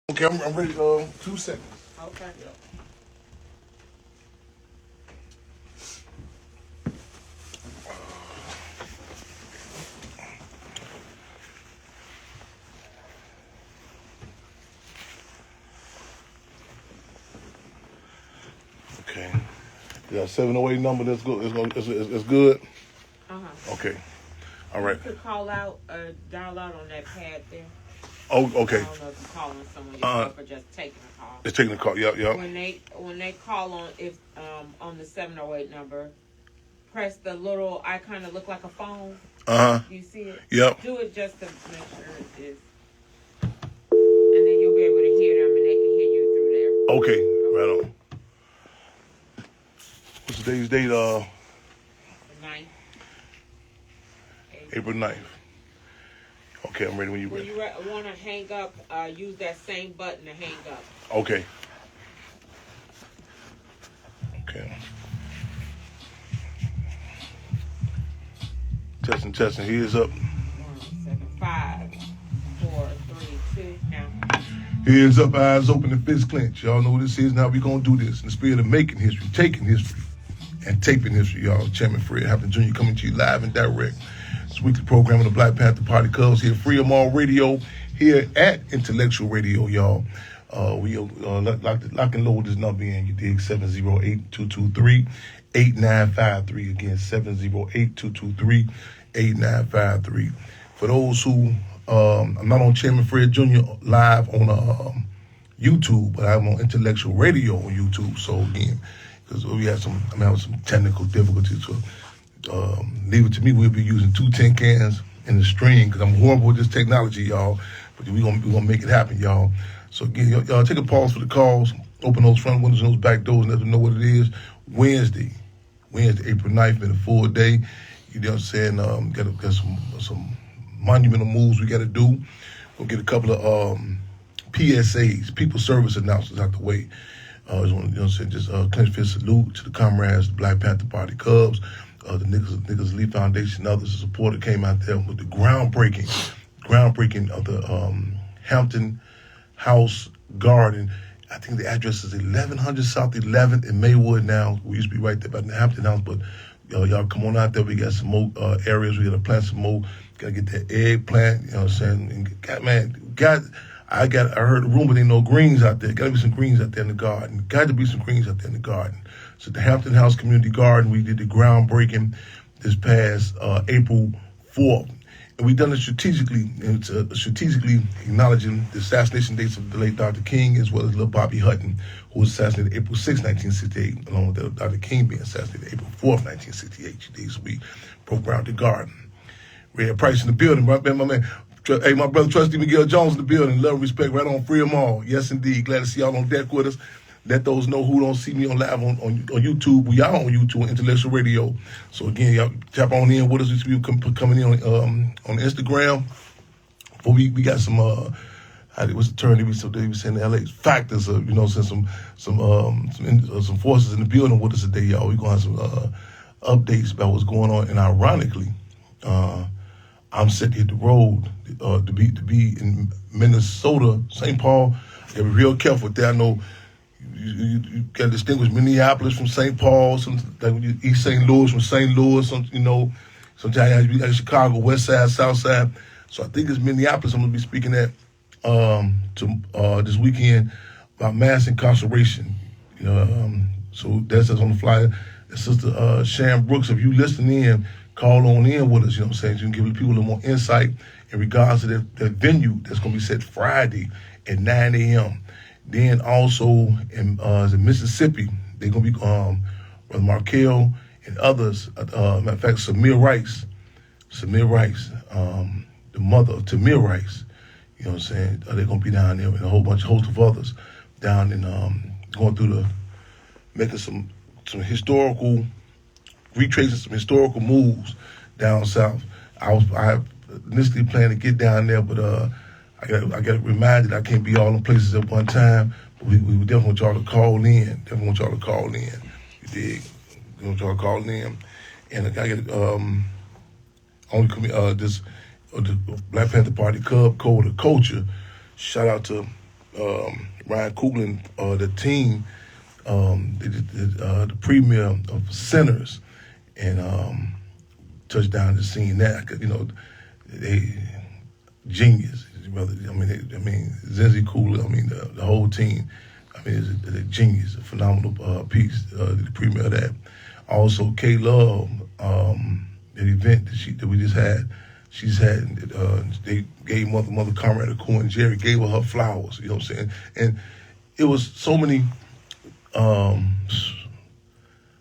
Okay, I'm ready. 2 seconds. Okay. Yeah. Okay. Yeah, 708 number. That's good. It's good. Okay. All right. You could call out or dial out on that pad there. Oh, I okay. don't know if you're calling someone yourself or just taking a call. It's taking the call. Yep. When they call on the 708 number, press the little icon that look like a phone. Do you see it? Yep. Do it just to make sure it is, and then you'll be able to hear them and they can hear you through there. Okay. Right on. What's today's date? The 9th. April 9th. Okay, I'm ready when you're When ready. you want to hang up, use that same button to hang up. Okay. Okay. Testing. He is up. 5, 4, 3, 2. Now. Heads up, eyes open, and fists clenched. Y'all know what this is. Now we gonna do this in the spirit of making history, taking history, and taping history. Y'all, Chairman Fred Hampton Jr. coming to you live and direct. It's a weekly program of the Black Panther Party Cubs here, Free 'em All Radio, here at Intellectual Radio, y'all. We lock and load this number in. You dig 708-223-8953. Again, 708-223-8953. For those who I'm not on Chairman Fred Jr. live on YouTube, but I'm on Intellectual Radio on YouTube. So again, because I'm having some technical difficulties. So leave it to me. We'll be using 2 tin cans in the stream because I'm horrible with this technology, y'all. But we gonna make it happen, y'all. So again, y'all take a pause for the calls. Open those front windows and those back doors and let them know what it is. Wednesday, April 9th, been a full day. You know what I'm saying? Got some monumental moves we got to do. We'll get a couple of PSAs, people service announcements out the way. Just want to just clench fist salute to the comrades, the Black Panther Party Cubs, the Niggas Lee Foundation, others, the supporter came out there with the groundbreaking of the Hampton House Garden. I think the address is 1100 South 11th in Maywood now. We used to be right there by the Hampton House, but y'all come on out there. We got some more areas. We got to plant some more. Got to get that eggplant, you know what I'm saying? I heard a rumor there ain't no greens out there. Got to be some greens out there in the garden. Got to be some greens out there in the garden. So the Hampton House Community Garden, we did the groundbreaking this past April 4th. And we done it strategically, and it's strategically acknowledging the assassination dates of the late Dr. King as well as little Bobby Hutton, who was assassinated April 6, 1968, along with Dr. King being assassinated April 4th, 1968. So we broke ground the garden. Red Price in the building, right, man, my man. Hey, my brother Trustee Miguel Jones in the building. Love and respect, right on Free 'em All. Yes, indeed. Glad to see y'all on deck with us. Let those know who don't see me on live on YouTube. We are on YouTube on Intellectual Radio. So again, y'all tap on in with us. We coming in on Instagram. Before we got some what's the term they be saying in LA? Factors of some forces in the building with us today, y'all. We gonna have some updates about what's going on. And ironically, I'm set to hit the road to be in Minnesota, St. Paul. You gotta be real careful with that. I know you got to distinguish Minneapolis from St. Paul, East St. Louis from St. Louis. Sometimes you got Chicago, West Side, South Side. So I think it's Minneapolis I'm gonna be speaking at this weekend about mass incarceration. So that's on the flyer. Sister Sharon Brooks, if you listening in, call on in with us, you know what I'm saying? So you can give the people a little more insight in regards to that venue that's going to be set Friday at 9 a.m. Then also in Mississippi, they're going to be Brother Markel and others. Matter of fact, Samir Rice, the mother of Tamir Rice, you know what I'm saying? They're going to be down there and a host of others down in going through making some retracing some historical moves down south. I initially planned to get down there, but I got reminded I can't be all in places at one time. But we definitely want y'all to call in. You dig? We want y'all to call in. And I got the Black Panther Party Cub Code of Culture. Shout out to Ryan Coogler, the team, they did the premiere of Sinners, and touchdown. Just seeing that, they genius, brother. Zenzi Coogler. The whole team. It's a genius, a phenomenal piece. The premiere of that. Also, K Love, that event that we just had. She's had. They gave Mother Conrad Cool and Jerry gave her flowers. You know what I'm saying? And it was so many.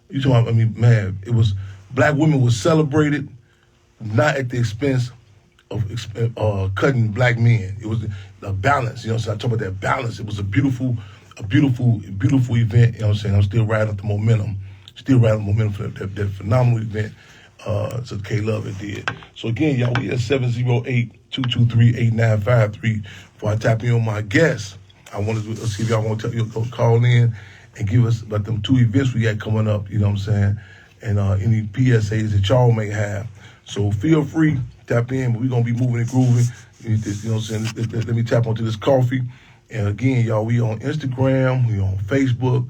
You talking about? Man, it was black women were celebrated, not at the expense of cutting black men. It was a balance. You know what I'm saying? I talk about that balance. It was a beautiful event. You know what I'm saying? I'm still riding up the momentum. For that phenomenal event. So K Love it did. So again, y'all, we at 708-223-8953. Before I tap in on my guests, I wanted to see if y'all want to call in and give us about them 2 events we got coming up. You know what I'm saying? And any PSAs that y'all may have. So feel free, tap in. But we're gonna be moving and grooving. You know what I'm saying? Let me tap onto this coffee. And again, y'all, we on Instagram, we on Facebook.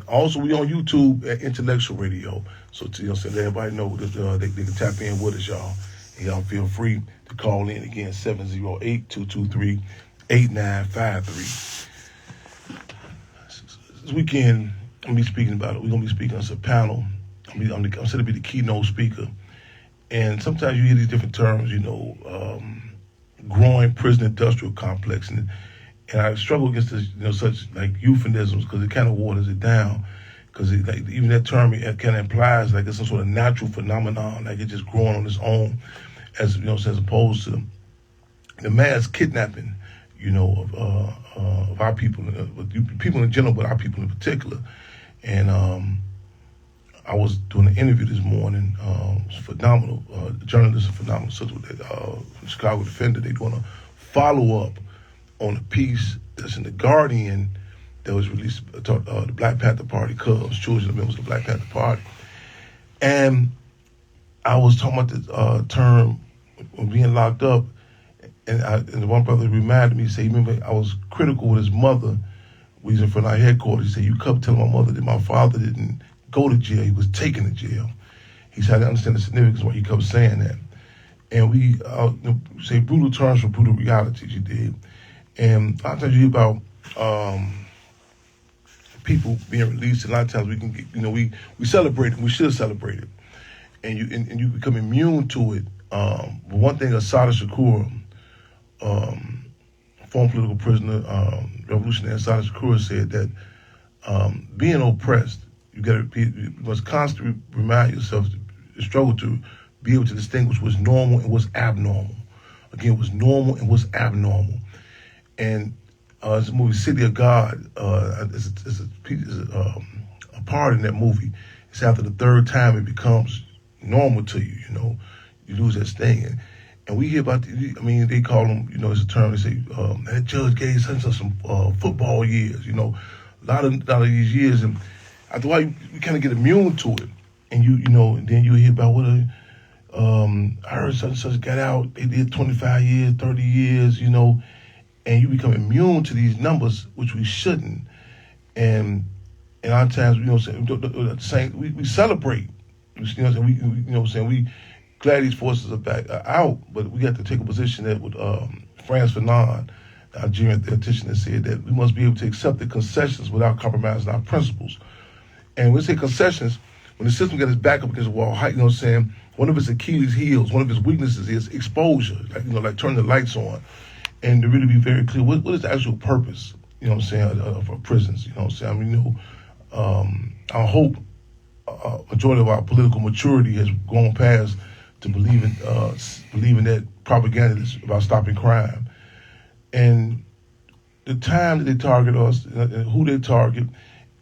Also, we on YouTube at Intellectual Radio. So, you know, let everybody know that they can tap in with us, y'all. And y'all feel free to call in again, 708-223-8953. This weekend, I'm gonna be speaking about it. We're gonna be speaking as a panel. I'm set to be the keynote speaker. And sometimes you hear these different terms, growing prison industrial complex, and I struggle against this, such like euphemisms, because it kind of waters it down. Because even that term, it kind of implies like it's some sort of natural phenomenon, like it's just growing on its own, as as opposed to the mass kidnapping, of our people, people in general, but our people in particular. And I was doing an interview this morning. It was phenomenal. The journalist is phenomenal. Such with Chicago Defender. They're doing a follow up on a piece that's in the Guardian that was released, the Black Panther Party Cubs, children of members of the Black Panther Party. And I was talking about the term when being locked up, and the one brother reminded me, he said, remember, I was critical with his mother. We was in front of our headquarters. He said, you kept telling my mother that my father didn't go to jail, he was taken to jail. He said, I didn't understand the significance of why you kept saying that. And we say brutal terms for brutal realities, you did. And a lot of times you hear about people being released, and a lot of times we can get, we celebrate it, we should celebrate it. And you become immune to it. But one thing Assata Shakur, former political prisoner, revolutionary Assata Shakur said that being oppressed, you must constantly remind yourself to struggle to be able to distinguish what's normal and what's abnormal. Again, what's normal and what's abnormal. And it's a movie, City of God. It's a part in that movie. It's after the third time it becomes normal to you. You lose that sting. And we hear about, they call them, it's a term. They say that judge gave some football years. A lot of these years, and after a while you kind of get immune to it. And and then you hear about what I heard such and such got out. They did 25 years, 30 years. And you become immune to these numbers, which we shouldn't. And a lot of times, we celebrate. We glad these forces are back out, but we got to take a position that with Frantz Fanon, the Nigerian theoretician, that said that we must be able to accept the concessions without compromising our principles. And when we say concessions, when the system gets its back up against the wall, one of its Achilles heels, one of its weaknesses is exposure, like turning the lights on. And to really be very clear, what is the actual purpose, for prisons? I hope majority of our political maturity has gone past to believing that propaganda is about stopping crime. And the time that they target us, and who they target,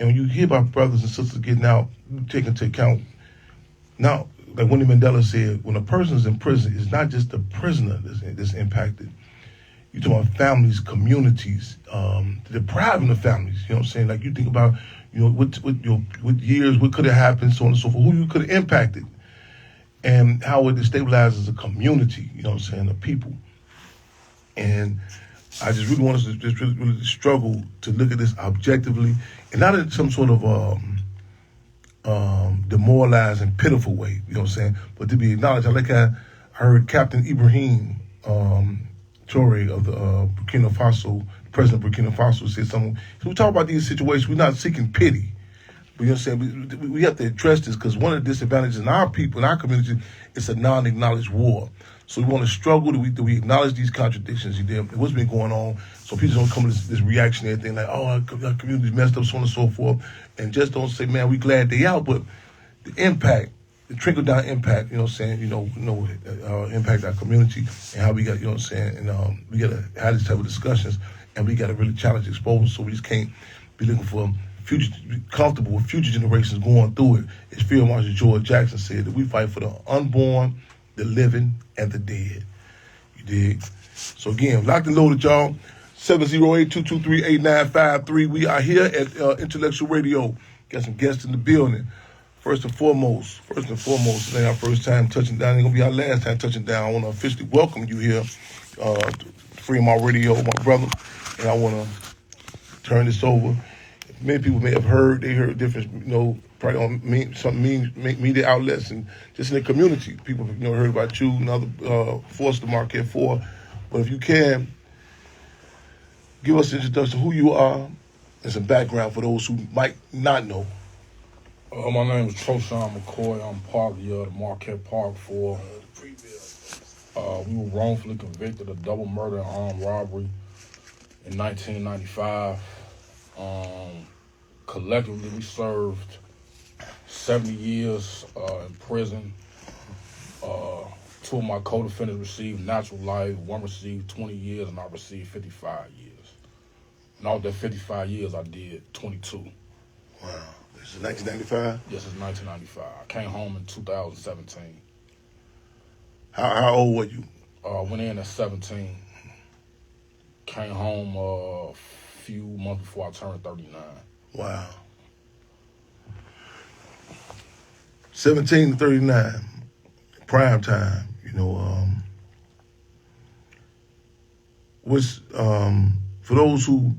and when you hear about brothers and sisters getting out, take into account, now, like Winnie Mandela said, when a person is in prison, it's not just the prisoner that's impacted. You talk about families, communities, the depriving of families. Like you think about, what years, what could have happened, so on and so forth, who you could have impacted, and how it destabilizes a community. The people. And I just really want us to just really struggle to look at this objectively and not in some sort of demoralized and pitiful way, you know what I'm saying? But to be acknowledged. I heard Captain Ibrahim Toure of the Burkina Faso, President of Burkina Faso, said something. So we talk about these situations, we're not seeking pity. But you know what I'm saying? We have to address this because one of the disadvantages in our people, in our community, it's a non-acknowledged war. So we want to struggle. Do we acknowledge these contradictions? What's been going on? So people don't come to this reactionary thing like, oh, our community's messed up, so on and so forth. And just don't say, man, we glad they out. But the impact, the trickle-down impact, you know what I'm saying, impact our community and how we got, you know what I'm saying, and we got to have these type of discussions and we got to really challenge exposure so we just can't be looking for comfortable with future generations going through it. As Field Marshal George Jackson said, that we fight for the unborn, the living, and the dead. You dig? So again, locked and loaded, y'all. 708-223-8953. We are here at Intellectual Radio. Got some guests in the building. First and foremost, today our first time touching down. It's going to be our last time touching down. I want to officially welcome you here to Fremont Radio, my brother. And I want to turn this over. Many people may have heard different, probably on some media outlets and just in the community. People, heard about you and other forces to market for. But if you can, give us an introduction of who you are and some background for those who might not know. My name is Troshawn McCoy. I'm part of the Marquette Park for. We were wrongfully convicted of double murder and armed robbery in 1995. Collectively, we served 70 years in prison. Two of my co-defendants received natural life. One received 20 years, and I received 55 years. And out of that 55 years, I did 22. Wow. This is 1995? Yes, it's 1995. I came home in 2017. How old were you? Went in at 17. Came home a few months before I turned 39. Wow. 17 to 39, prime time, for those who,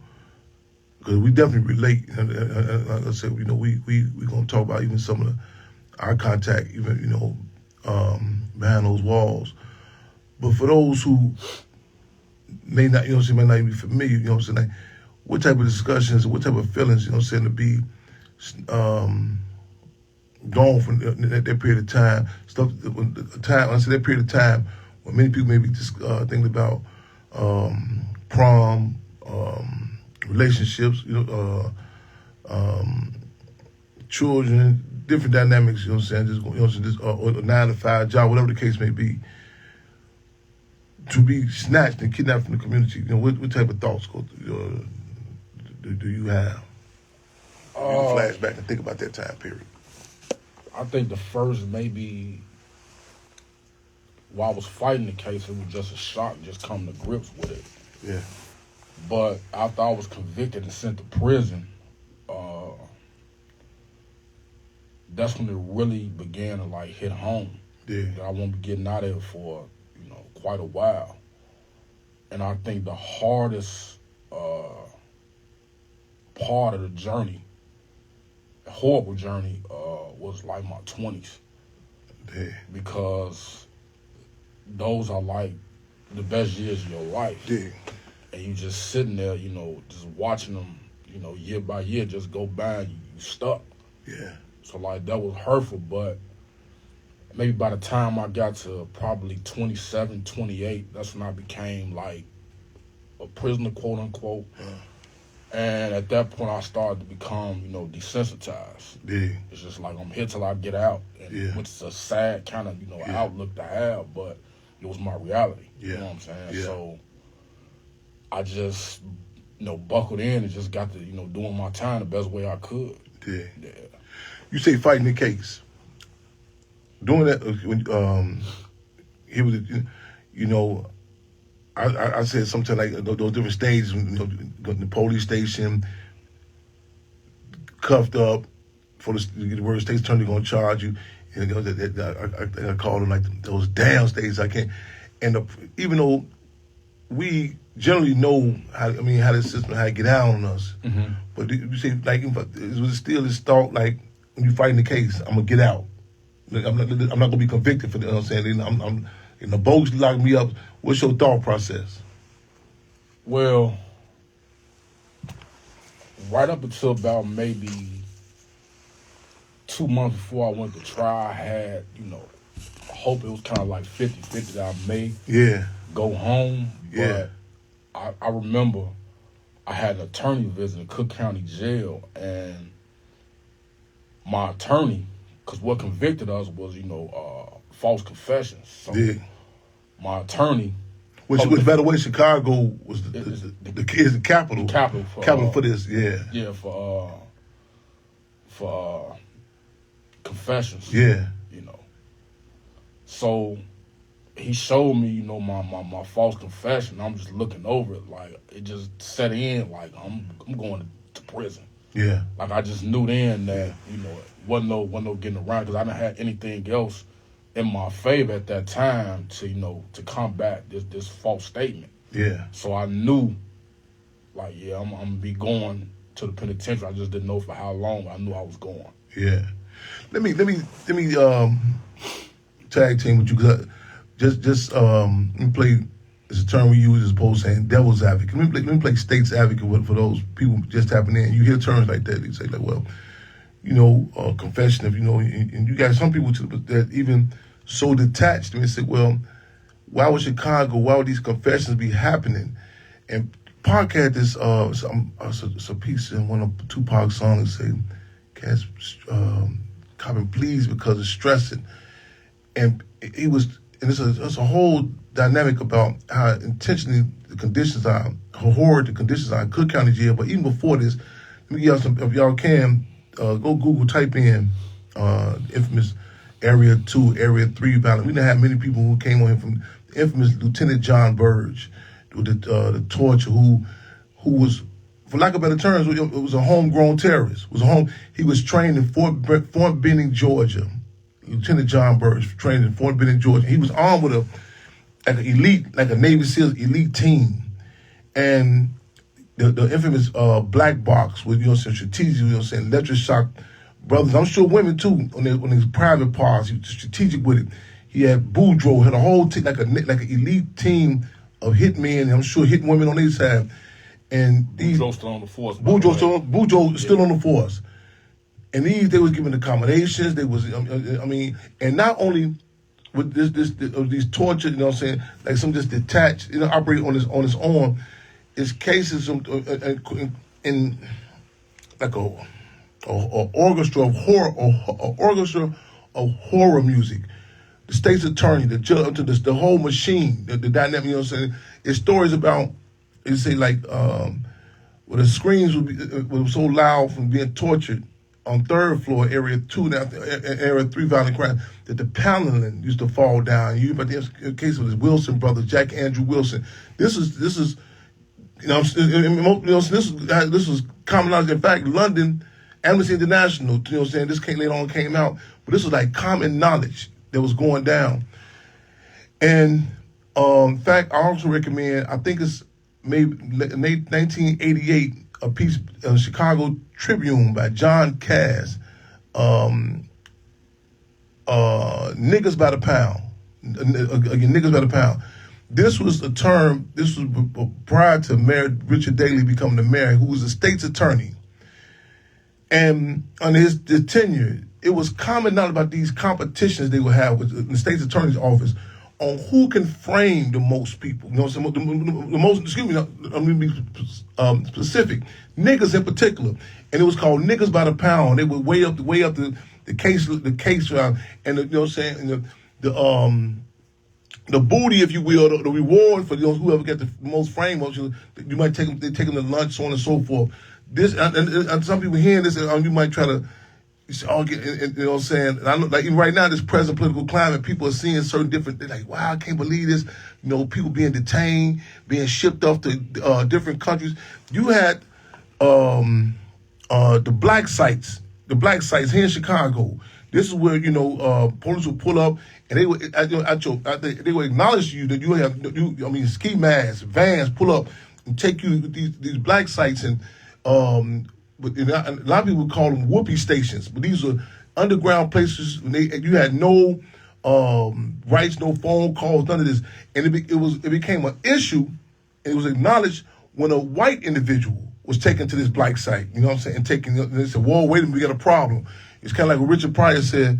because we definitely relate, like I said, we going to talk about even some of our contact, even, behind those walls. But for those who may not, may not even be familiar, like, what type of discussions, what type of feelings, to be gone from that period of time. I say that period of time when many people may be just thinking about prom, relationships, children, different dynamics, just a 9-to-5 job, whatever the case may be. To be snatched and kidnapped from the community, what type of thoughts do you have? You flash back and think about that time period. I think the first, maybe, while I was fighting the case, it was just a shock, just coming to grips with it. Yeah. But after I was convicted and sent to prison, that's when it really began to hit home. Yeah. That I won't be getting out of it for quite a while. And I think the hardest part of the journey, a horrible journey, was my 20s. Yeah. Because those are the best years of your life. Yeah. And you just sitting there, just watching them, year by year just go by and you stuck. Yeah. So that was hurtful, but maybe by the time I got to probably 27, 28, that's when I became a prisoner, quote unquote. And at that point I started to become, desensitized. Yeah. It's just I'm here till I get out. And which is a sad kind of, outlook to have, but it was my reality. Yeah. You know what I'm saying? Yeah. So I just, buckled in and just got to, doing my time the best way I could. Yeah. Yeah. You say fighting the case. Doing that, when I said sometimes those different stages, go to the police station, cuffed up, for the word state attorney going to charge you. And I call them those damn states. I can't. And even though we generally know how the system, how to get down on us. Mm-hmm. But you say, like, it was still this thought, like, when you fighting the case, I'm going to get out. Like, I'm not going to be convicted for that, you know what I'm saying? I'm the bogus locked me up. What's your thought process? Well, right up until about maybe 2 months before I went to trial, I had, I hope it was kind of like 50-50 that I may go home. Yeah. But I remember I had an attorney visit in Cook County Jail, and my attorney, because what convicted us was, false confessions. So my attorney... Which by the way, Chicago was the capital. Capital for this, yeah. Yeah, for confessions. Yeah. So he showed me, my false confession. I'm just looking over it, like it just set in, like I'm going to prison. Yeah. Like I just knew then that wasn't no getting around, because I didn't have anything else in my favor at that time to combat this false statement. Yeah. So I knew, like, I'm gonna be going to the penitentiary. I just didn't know for how long. I knew I was going. Yeah. Let me tag team with you, because let me play. It's a term we use as opposed to saying devil's advocate. Let me play state's advocate for those people just tapping in. You hear terms like that, they say like, well, confession of, and you got some people that even so detached. And they say, well, why would Chicago, why would these confessions be happening? And Pac had this, it's a piece in one of Tupac's songs that say, cats copping pleas because of stressing. And it's a whole dynamic about how intentionally the conditions are, how horrid the conditions are in Cook County Jail. But even before this, let me give y'all some, if y'all can, go Google, type in infamous Area 2, Area 3 violence. We didn't have many people who came on here from the infamous Lieutenant John Burge, the torture, who was, for lack of better terms, it was a homegrown terrorist. He was trained in Fort Benning, Georgia. Lieutenant John Burge trained in Fort Benning, Georgia. He was armed with a Navy SEALs elite team, and the infamous black box with strategic, electroshock brothers. I'm sure women too on his private parts. He was strategic with it. He had Boudreaux, had a whole team, like an elite team of hitmen. I'm sure hitting women on their side. And Boudreaux still on the force. Boudreaux still on the force. And they was given accommodations. They was, and not only with these torture, like some just detached, operate on its own. It's cases in like a orchestra of horror music. The state's attorney, the judge, the whole machine, the dynamic. It's stories about. It say like where the screams were so loud from being tortured on third floor, Area 2, now Area 3 violent crime, that the paneling used to fall down. But the case of the Wilson brothers, Jack Andrew Wilson. This is this was common knowledge. In fact, London, Amnesty International, this later on came out, but this was like common knowledge that was going down. And in fact, I also recommend, I think it's maybe 1988, a piece in Chicago Tribune by John Cass, niggas by the pound. Again, niggas by the pound. This was a term, this was prior to Mayor Richard Daley becoming the mayor, who was the state's attorney. And under his tenure, it was common knowledge about these competitions they would have with the state's attorney's office on who can frame the most people. The most, excuse me, I'm going to be specific. Niggas in particular. And it was called niggas by the pound. They would weigh up the case round, and the booty, if you will, the reward for whoever got the most frame, you might take them to lunch, so on and so forth. This and some people hearing this, you might try to, And I know, like even right now, this present political climate, people are seeing certain different. They're like, wow, I can't believe this. People being detained, being shipped off to different countries. You had the black sites here in Chicago. This is where police will pull up and they would they would acknowledge you that you have ski masks, vans pull up and take you to these black sites and but a lot of people call them whoopee stations, but these are underground places. And you had no rights, no phone calls, none of this, and it became an issue. And it was acknowledged when a white individual was taken to this black site. You know what I'm saying? And they said, "Whoa, wait a minute, we got a problem." It's kind of like what Richard Pryor said.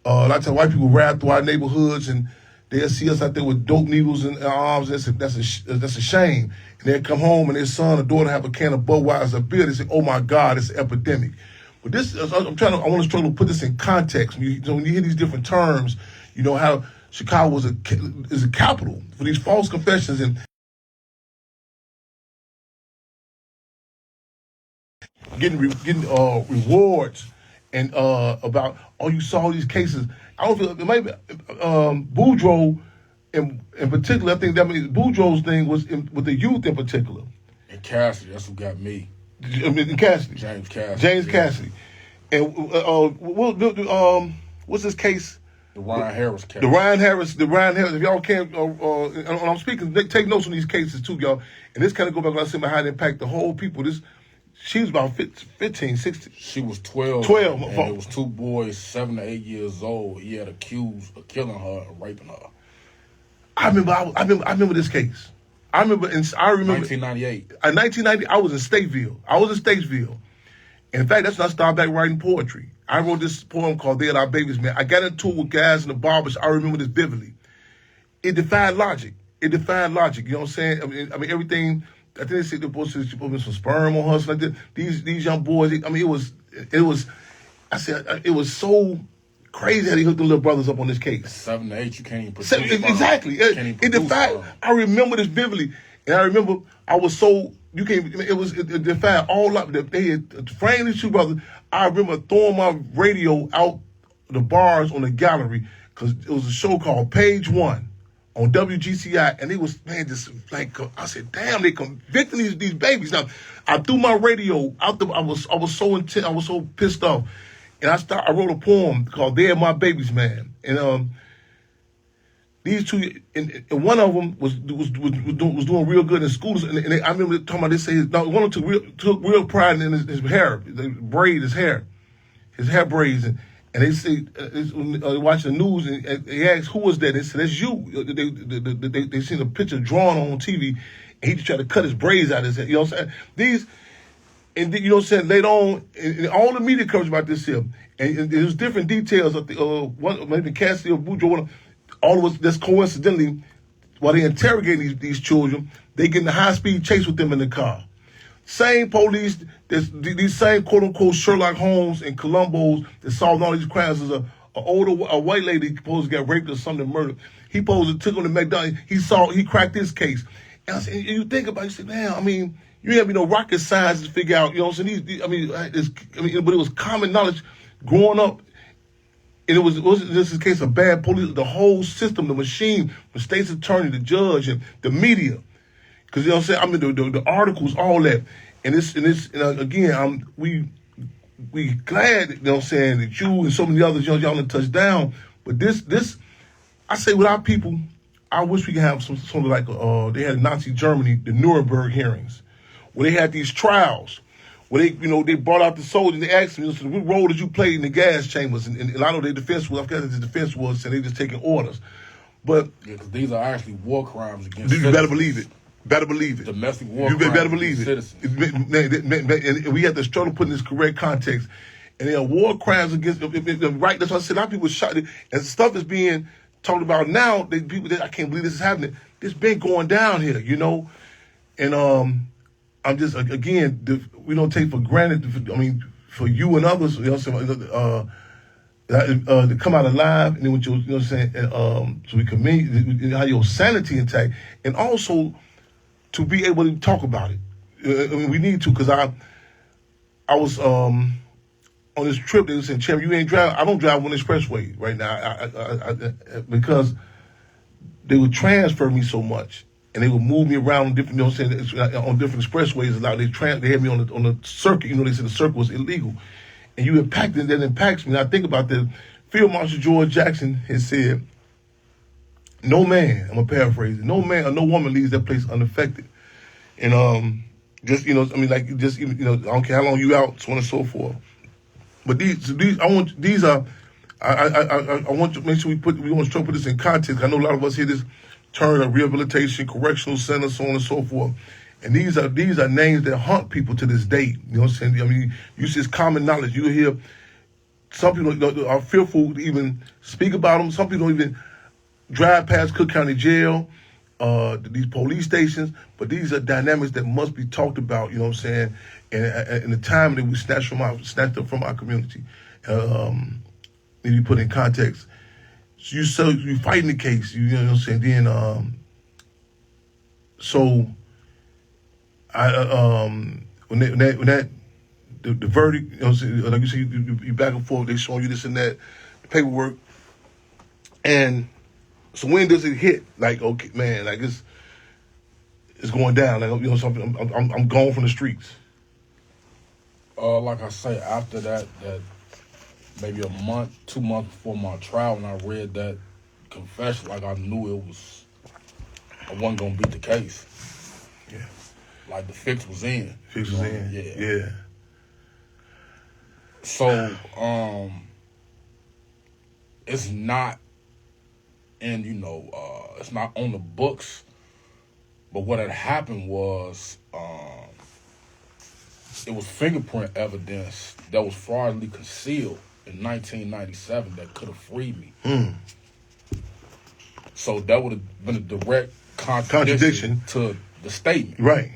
A lot of times white people ride through our neighborhoods and they'll see us out there with dope needles in our arms. That's a shame. And they'll come home and their son or daughter have a can of Budweiser beer. They say, "Oh my God, it's an epidemic." But this, I want to struggle to put this in context. When you hear these different terms, you know how Chicago is a capital for these false confessions and getting rewards. And about you saw these cases. I don't feel it might be Boudreaux in particular. I think that means Boudreaux's thing was with the youth in particular. And Cassidy, that's what got me. Cassidy, James Cassidy. And what's his case? The Ryan Harris case. The Ryan Harris. If y'all can't, I'm speaking. Take notes on these cases too, y'all. And this kind of go back. Like I said, how it impact the whole people. She was about 15, 16. She was 12. 12. And it was two boys, 7 to 8 years old. He had accused of killing her and raping her. I remember this case. I remember 1998. In 1990, I was in Statesville. And in fact, that's when I started back writing poetry. I wrote this poem called "They Are Our Babies, Man." I got into it with guys in the barbers. I remember this vividly. It defied logic. You know what I'm saying? I mean everything. I think they said they're supposed to put some sperm on her. Like that. These young boys. It was. I said it was so crazy how they hooked the little brothers up on this case. 7 to 8, you can't even produce. Exactly. It defied. I remember this vividly, and I remember I was so you can't. It defied all up. They had framed these two brothers. I remember throwing my radio out the bars on the gallery because it was a show called Page One on WGCI, and it was, man, just like I said, damn, they convicting these babies. Now, I threw my radio out. I was so intense. I was so pissed off, and I wrote a poem called "They Are My Babies, Man." And these two, and one of them was doing real good in schools. And I remember talking about this. One of them took real pride in his hair, his hair braids, and they say, watching the news, and they asked, "Who was that?" They said, "That's you." They seen a picture drawn on TV, and he just tried to cut his braids out of his head. You know what I'm saying? And you know what I'm saying? Later on, and all the media coverage about this here, and there's different details of maybe Cassidy or Boudreaux, all of us, that's coincidentally, while they interrogating these children, they get in a high-speed chase with them in the car. Same police, these same quote-unquote Sherlock Holmes and Columbos that solved all these crimes. There's a white lady supposed to get raped or something, murdered. He supposed to took him to McDonald's. He cracked this case. And I said, and you think about it, you say, man, I mean, you have no rocket science to figure out, you know what I'm saying? But it was common knowledge growing up. And it wasn't just a case of bad police. The whole system, the machine, the state's attorney, the judge, and the media. Because, you know what I'm saying? The articles, all that. And again, we glad, you know what I'm saying, that you and so many others, y'all done touched down. But this, I say with our people, I wish we could have something like, they had in Nazi Germany, the Nuremberg hearings, where they had these trials, where they brought out the soldiers, they asked them, what role did you play in the gas chambers? And a lot of their defense was, I forgot what the defense was, and they just taking orders. But yeah, because these are actually war crimes against citizens. You better believe it. Better believe it. Domestic war crimes. You better believe it. And we have to struggle putting this correct context. And there are war crimes against, right? That's why I said a lot of people shot it. And stuff is being talked about now. People I can't believe this is happening. It's been going down here, you know. And I'm just, again, we don't take for granted, for you and others, you know what I'm saying, to come out alive, and then with your, you know what I'm saying, so we can have your sanity intact, and also to be able to talk about it. We need to, because I was on this trip. They were saying, "Chairman, you ain't driving." I don't drive on the expressway right now, I because they would transfer me so much, and they would move me around on different, you know what I'm saying, on different expressways. A lot. They had me on the circuit. You know, they said the circuit was illegal, and that impacts me. And I think about that Field Marshal George Jackson has said, "No man," I'm gonna paraphrase it, "no man or no woman leaves that place unaffected." And just I mean, like just I don't care how long you out, so on and so forth. But these I want to make sure we want to put this in context. I know a lot of us hear this term of rehabilitation, correctional center, so on and so forth. And these are names that haunt people to this day. You know what I'm saying? I mean, it's just common knowledge. You hear some people are fearful to even speak about them. Some people don't even drive past Cook County Jail, these police stations. But these are dynamics that must be talked about. You know what I'm saying? And in the time that we snatched up from our community, need to be put in context. So you fighting the case. You know what I'm saying? Then so I when that the verdict, you know what I'm saying, like you say, you back and forth, they showing you this and that, the paperwork. And so when does it hit? Like, okay, man, like it's going down. Like, you know something, I'm gone from the streets. Like I say, after that maybe a month, 2 months before my trial, when I read that confession, like I knew I wasn't gonna beat the case. Yeah. Like the fix was in. Fix was in. Yeah. So, it's not it's not on the books, but what had happened was, it was fingerprint evidence that was fraudulently concealed in 1997 that could have freed me. So that would have been a direct contradiction to the statement. Right.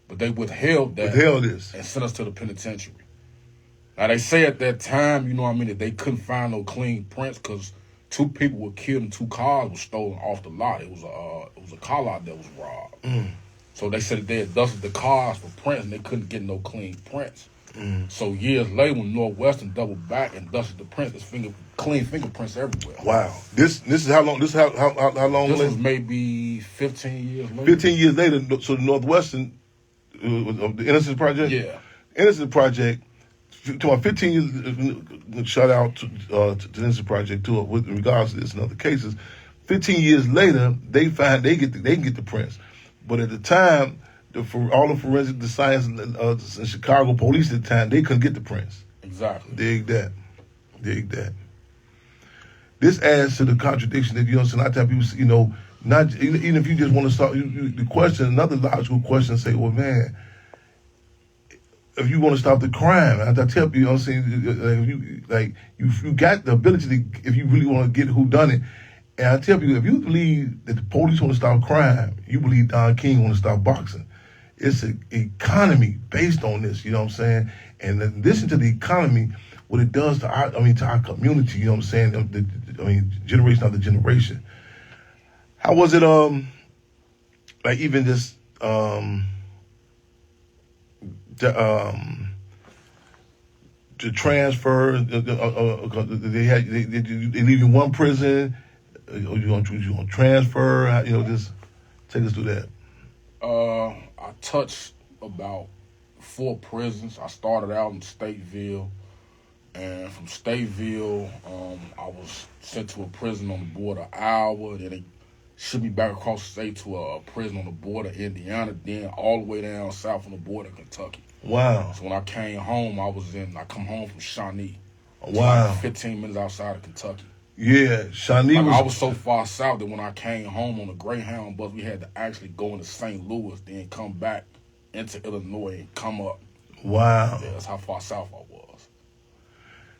But they withheld that. This. And sent us to the penitentiary. Now, they say at that time, you know what I mean, that they couldn't find no clean prints because 2 people were killed and 2 cars were stolen off the lot. It was a car lot that was robbed. So they said that they had dusted the cars for prints and they couldn't get no clean prints. So years later, when Northwestern doubled back and dusted the prints, there's clean fingerprints everywhere. Wow. This is how long? This is how long? This was maybe 15 years later. 15 years later. So the Northwestern, the Innocence Project. Yeah. Innocence Project. To my 15 years, shout out to the Innocence Project too, with regards to this and other cases. 15 years later, they can get the prints, but at the time, all the forensic science in Chicago police at the time, they couldn't get the prints. Exactly. Dig that. This adds to the contradiction that, you know, so a lot of times people, not even if you just want to start the question, another logical question, say, well, man, if you want to stop the crime, I tell people, you know what I'm saying, you got the ability to, if you really want to get who done it. And I tell people, if you believe that the police want to stop crime, you believe Don King want to stop boxing. It's an economy based on this, you know what I'm saying? And then listen to the economy, what it does to our community, you know what I'm saying? Generation after generation. How was it, even just, to transfer, they leave you in one prison, you want to transfer, just take us through that. I touched about 4 prisons. I started out in Stateville, and from Stateville, I was sent to a prison on the border of Iowa. Then they shipped me back across the state to a prison on the border of Indiana, then all the way down south on the border of Kentucky. Wow. So when I came home, I come home from Shawnee. Wow. Like 15 minutes outside of Kentucky. Yeah, Shawnee I was so far south that when I came home on a Greyhound bus, we had to actually go into St. Louis, then come back into Illinois and come up. Wow. Yeah, that's how far south I was.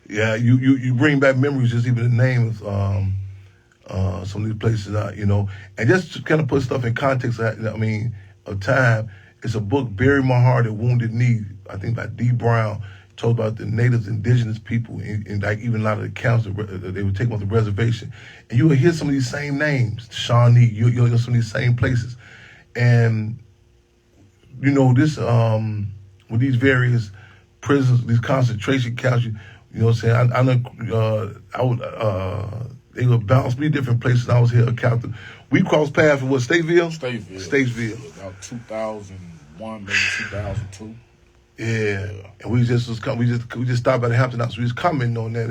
Yeah, you bring back memories, just even the names some of these places out, and just to kind of put stuff in context, of time. It's a book, Bury My Heart at Wounded Knee, I think by D. Brown. Told about the natives, indigenous people, and like even a lot of the accounts that they would take on the reservation, and you will hear some of these same names, Shawnee. You'll hear some of these same places, and this with these various prisons, these concentration camps. You know what I'm saying? I know they would bounce me different places. I was here, Captain. We crossed paths in what, Stateville? Stateville. About 2001, maybe 2002. Yeah, and we just stopped by the Hampton house. We was commenting on that,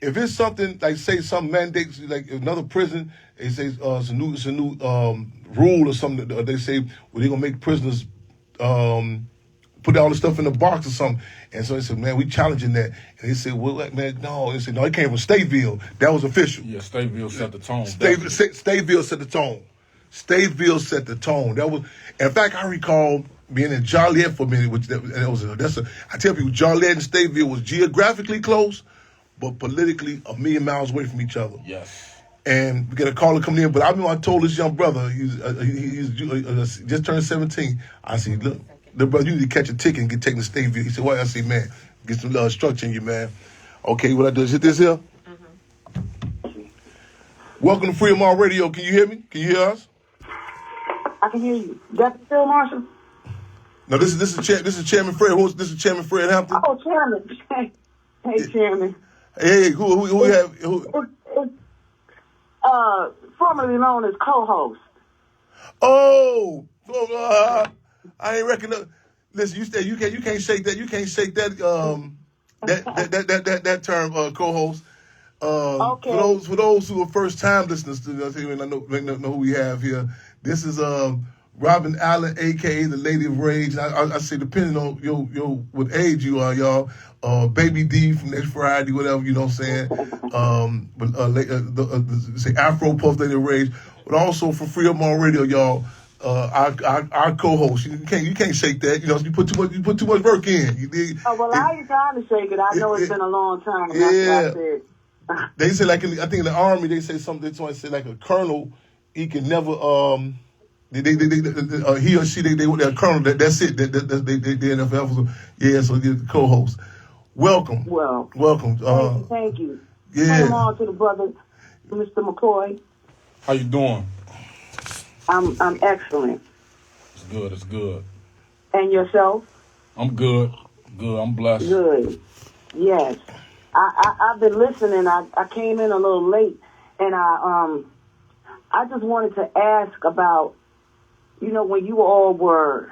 if it's something like say some mandates like another prison, they say it's a new rule or something. They say well they're gonna make prisoners put all the stuff in the box or something. And so they said, man, we challenging that. And they said, well, man, no. They said, no, it came from Stateville. That was official. Yeah, Stateville set the tone. Stateville set the tone. Stateville set the tone. That was, in fact, I recall being in Joliet for a minute, I tell people Joliet and Stateville was geographically close, but politically a million miles away from each other. Yes. And we get a caller coming in, but I remember I told this young brother, he's just turned 17. I said, look, the brother, you need to catch a ticket and get taken to Stateville. He said, why? I said, man, get some structure in you, man. Okay, what I do is hit this here. Mm-hmm. Welcome to Freedom All Radio. Can you hear me? Can you hear us? I can hear you. That's Phil Marshall? No, this is Chairman Fred. This is Chairman Fred Hampton. Oh, Chairman. Hey, Chairman. Hey, who we have? Formerly known as co-host. Oh, I ain't recognize. Listen, you said you can't shake that. You can't shake that. That term, co-host. Okay. For those who are first time listeners to us, and I know who we have here. This is Robin Allen, aka the Lady of Rage. I say depending on your what age you are, y'all. Baby D from next Friday, whatever, you know what I'm saying. Say Afro Puff Lady of Rage, but also for Freedom On Radio, y'all. Our co-host, you can't shake that. You know, you put too much work in. I ain't trying to shake it. I know it's been a long time. Yeah. They say like I think in the Army they say something. They say like a colonel, he can never he or she they're colonel. That's it. They NFL. Yeah. So the co-host. Welcome. Welcome. Thank you. Yeah. Come on to the brother, Mr. McCoy. How you doing? I'm excellent. It's good. And yourself? I'm good. I'm blessed. Good. Yes. I've been listening. I came in a little late, and I just wanted to ask about, when you all were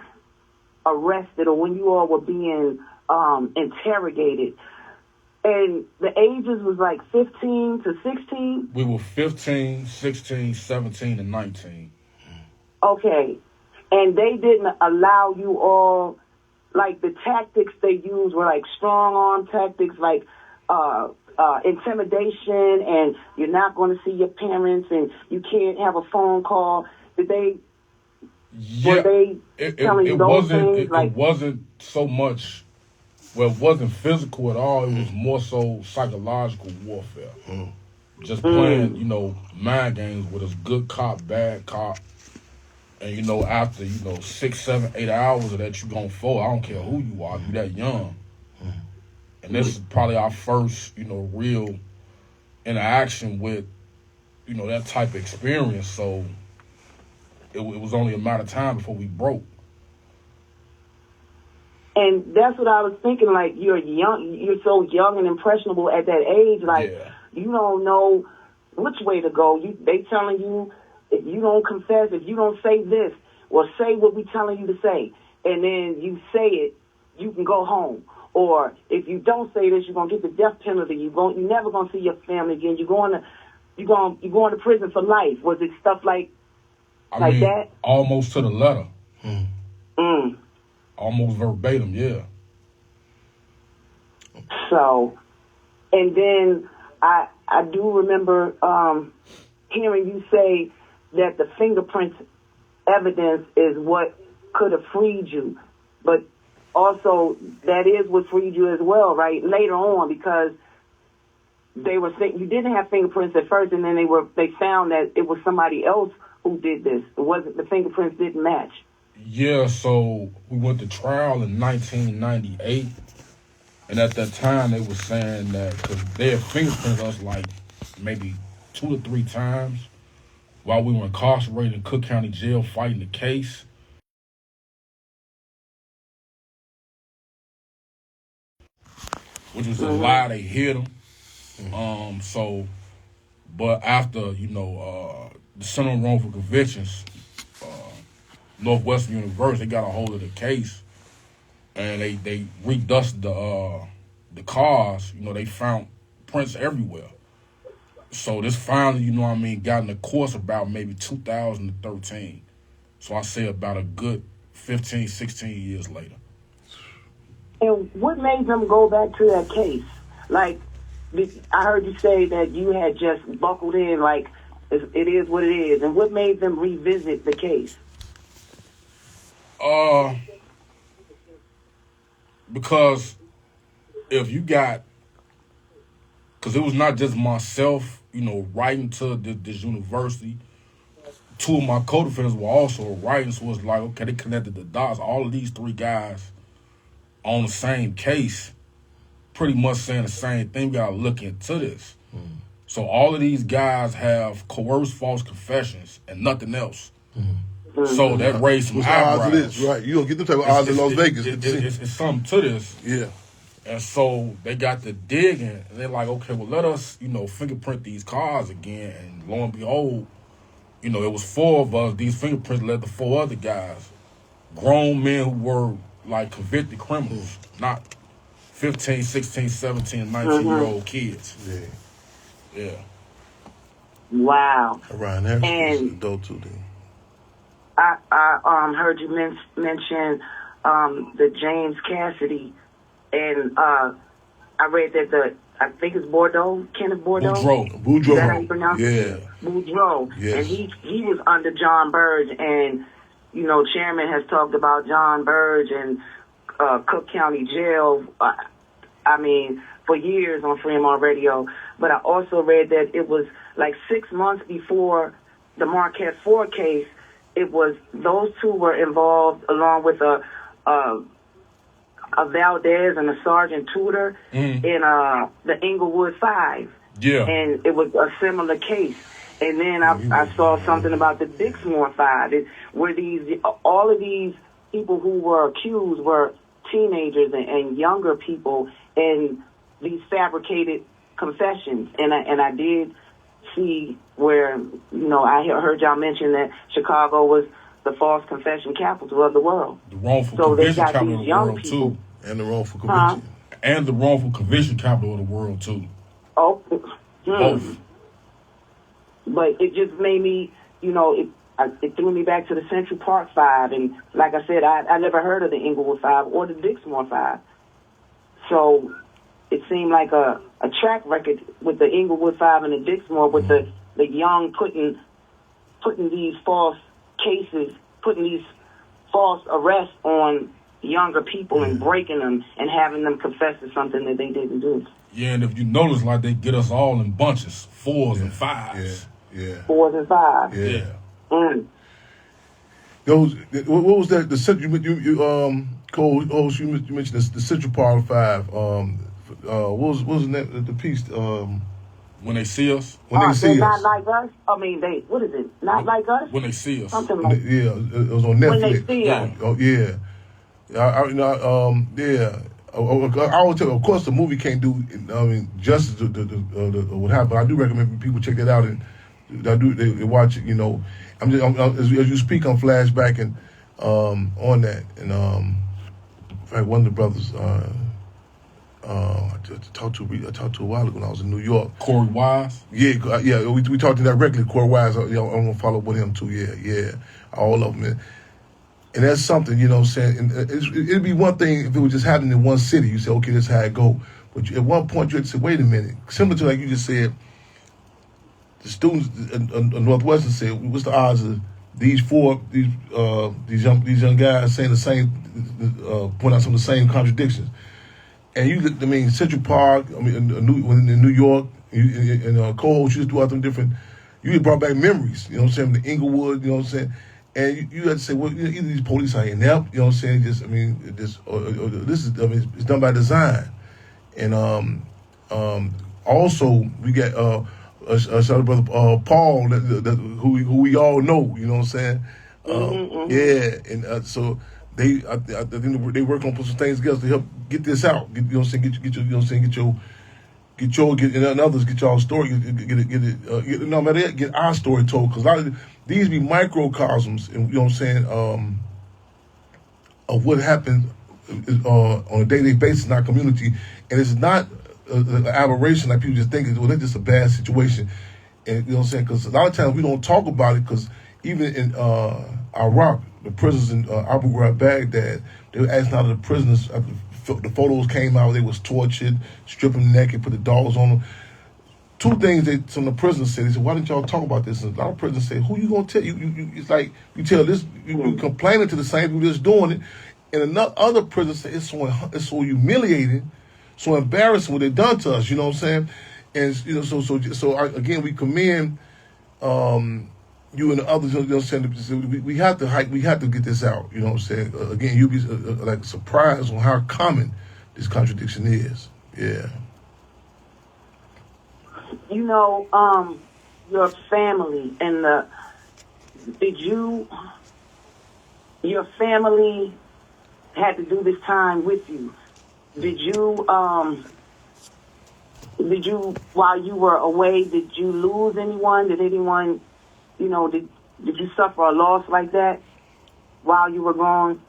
arrested or when you all were being interrogated, and the ages was like 15 to 16? We were 15, 16, 17, and 19. Okay. And they didn't allow you all, like the tactics they used were like strong arm tactics, like intimidation, and you're not going to see your parents, and you can't have a phone call. Did they? Yeah, were they telling you those things? It wasn't so much. Well, it wasn't physical at all. It was more so psychological warfare. Just playing, mind games with us. Good cop, bad cop. And, after, 6, 7, 8 hours of that, you gonna fall. I don't care who you are. You're that young. And this is probably our first, real interaction with, that type of experience. So it was only a matter of time before we broke. And that's what I was thinking, like, you're so young and impressionable at that age, like, you don't know which way to go. They telling you, if you don't confess, if you don't say this, well, say what we telling you to say, and then you say it, you can go home. Or if you don't say this, you're gonna get the death penalty. You're never gonna see your family again. You're going to prison for life. Was it stuff like that? Almost to the letter. Almost verbatim, yeah. So, and then I do remember hearing you say that the fingerprint evidence is what could have freed you, but also that is what freed you as well, right? Later on, because they were saying you didn't have fingerprints at first, and then they found that it was somebody else who did this. The fingerprints didn't match. Yeah, so we went to trial in 1998, and at that time they were saying that because they had fingerprinted us like maybe 2 to 3 times while we were incarcerated in Cook County Jail fighting the case. Which was a lie, they hid them. But after, the Center on Wrongful Convictions, Northwestern University, they got a hold of the case, and they redusted the cars. They found prints everywhere. So this finally, you know what I mean, got in the course about maybe 2013. So I say about a good 15, 16 years later. And what made them go back to that case? Like, I heard you say that you had just buckled in, like, it is what it is. And what made them revisit the case? Because if you got, because it was not just myself, you know, writing to this university. Two of my co-defendants were also writing, so it's like, okay, they connected the dots. All of these three guys on the same case, pretty much saying the same thing. We gotta look into this. So all of these guys have coerced false confessions and nothing else. So that raised some eyebrows. Odds of this, right? You don't get them type of odds in Las Vegas. It's something to this. Yeah. And so they got to digging, and they're like, okay, well, let us, you know, fingerprint these cars again. And lo and behold, you know, it was 4 of us. These fingerprints led to 4 other guys, grown men who were like convicted criminals, not 15, 16, 17, 19-year-old kids. Yeah. Wow. Around there, and go to them. I heard you mention the James Cassidy, and I read that I think it's Bordeaux, Kenneth Bordeaux. Boudreaux. Is that how you pronounce it? Yeah. Boudreaux. Yes. And he was under John Burge, and, you know, Chairman has talked about John Burge and Cook County Jail, I mean, for years on Fremont Radio. But I also read that it was like 6 months before the Marquette 4 case, it was those two were involved along with a Valdez and a Sergeant Tudor in the Inglewood 5. Yeah. And it was a similar case. And then I saw something about the Dixmoor 5, where all of these people who were accused were teenagers and younger people, and these fabricated confessions. And I did see where, you know, I heard y'all mention that Chicago was the false confession capital of the world. The wrongful conviction capital of the world, people, too. And the wrongful conviction. And the wrongful conviction capital of the world, too. Oh. Both. But it just made me, you know, it threw me back to the Central Park 5. And like I said, I never heard of the Inglewood 5 or the Dixmoor 5. So it seemed like a track record with the Inglewood 5 and the Dixmoor, with the young putting these false cases, putting these false arrests on younger people and breaking them and having them confess to something that they didn't do. Yeah, and if you notice, like, they get us all in bunches, 4s and 5s. Yeah. 4s and 5s. Yeah. What was that? The central co-host, you mentioned the Central Park 5. What was the piece? When they see us. When they see us. Not like us. I mean, what is it? Not like us. When they see us. Something like that. Yeah, it was on Netflix. When they see us. Oh yeah. I would tell. Of course, the movie can't do. I mean, justice to what happened. I do recommend people check that out and they watch it. You know, as you speak, I'm flashbacking on that. And in fact, one of the brothers I talked to a while ago when I was in New York. Corey Wise. Yeah. We talked to directly. Corey Wise. I'm gonna follow up with him too. Yeah. All of them. And that's something, you know what I'm saying? And it'd be one thing if it was just happening in one city. You say, okay, that's how it go. But at one point, you had to say, wait a minute. Similar to like you just said, the students in Northwestern said, what's the odds of these young guys saying the same, point out some of the same contradictions? And Central Park, in New York, and co-hosts used to do all them different, you brought back memories, you know what I'm saying? The Inglewood, you know what I'm saying? And you had to say, well, either these police are inept, you know what I'm saying? This is, it's done by design. And also we got a shout out brother Paul, who we all know, you know what I'm saying? Yeah, and so I think they work on put some things together to help get this out. You know what I'm saying? And others get y'all story, get our story told, because a lot of these be microcosms, and you know what I'm saying, of what happened on a day-to-day basis in our community, and it's not an aberration, like people just think, well, that's just a bad situation. And you know what I'm saying? Because a lot of times we don't talk about it because even in Iraq, the prisons in Abu Ghraib, Baghdad, they were asking out of the prisoners. The photos came out, they was tortured, stripped them naked, put the dogs on them. Two things some of the prisoners said. They said, why didn't y'all talk about this? And a lot of prisoners say, who you going to tell? It's like you tell this, you complaining to the same people that's doing it. And other prisoners say, it's so humiliating, so embarrassing what they done to us, you know what I'm saying? And, you know, again, we commend you and the others, you know what I'm saying? We have to get this out, you know what I'm saying? Again, you'll be like surprised on how common this contradiction is. Yeah. You know, your family and your family had to do this time with you. Did you, while you were away, did you lose anyone? Did anyone, you know, did you suffer a loss like that while you were gone?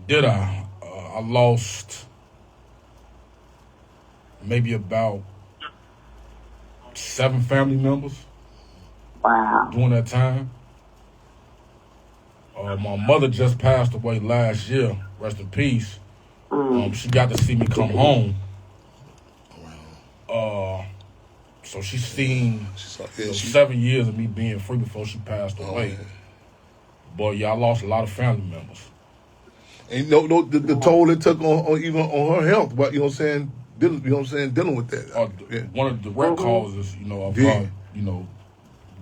Did I? I lost maybe about 7 family members. Wow. During that time. My mother just passed away last year. Rest in peace. She got to see me come home. So she's seen 7 years of me being free before she passed away. But yeah, I lost a lot of family members. And the toll it took on even on her health, but you know what I'm saying, dealing with that. One of the direct causes, you know, of her, you know,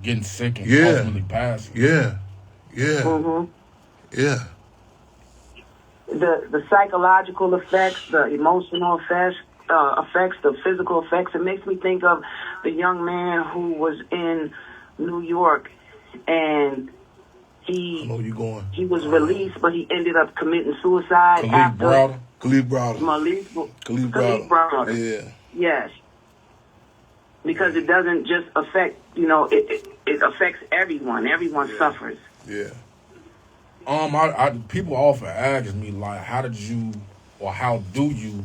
getting sick and ultimately passing. Yeah. The psychological effects, the emotional effects, the physical effects. It makes me think of the young man who was in New York, and he was released, but he ended up committing suicide after. Khalid Browder. Yeah. Yes. Because it doesn't just affect, you know, it affects everyone. Everyone suffers. Yeah. People often ask me, like, how do you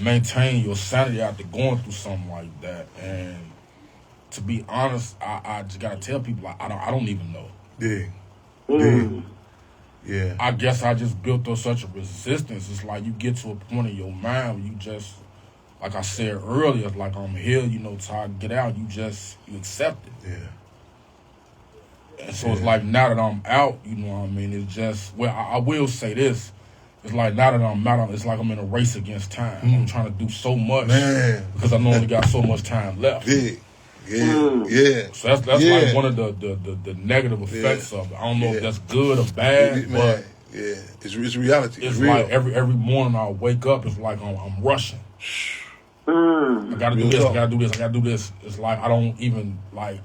maintain your sanity after going through something like that? And to be honest, I just gotta tell people, like, I don't even know. Yeah. I guess I just built up such a resistance. It's like you get to a point in your mind where you just, like I said earlier, it's like I'm here, you know, till I get out, you accept it. Yeah. And so it's like now that I'm out, you know what I mean, it's just, well, I will say this. It's like now that I'm out, it's like I'm in a race against time. I'm trying to do so much because I know I only got so much time left. Yeah. So that's like one of the negative effects of it. I don't know if that's good or bad, but it's reality. It's real. Like every morning I wake up, it's like I'm rushing. I gotta do this. I gotta do this. It's like I don't even like.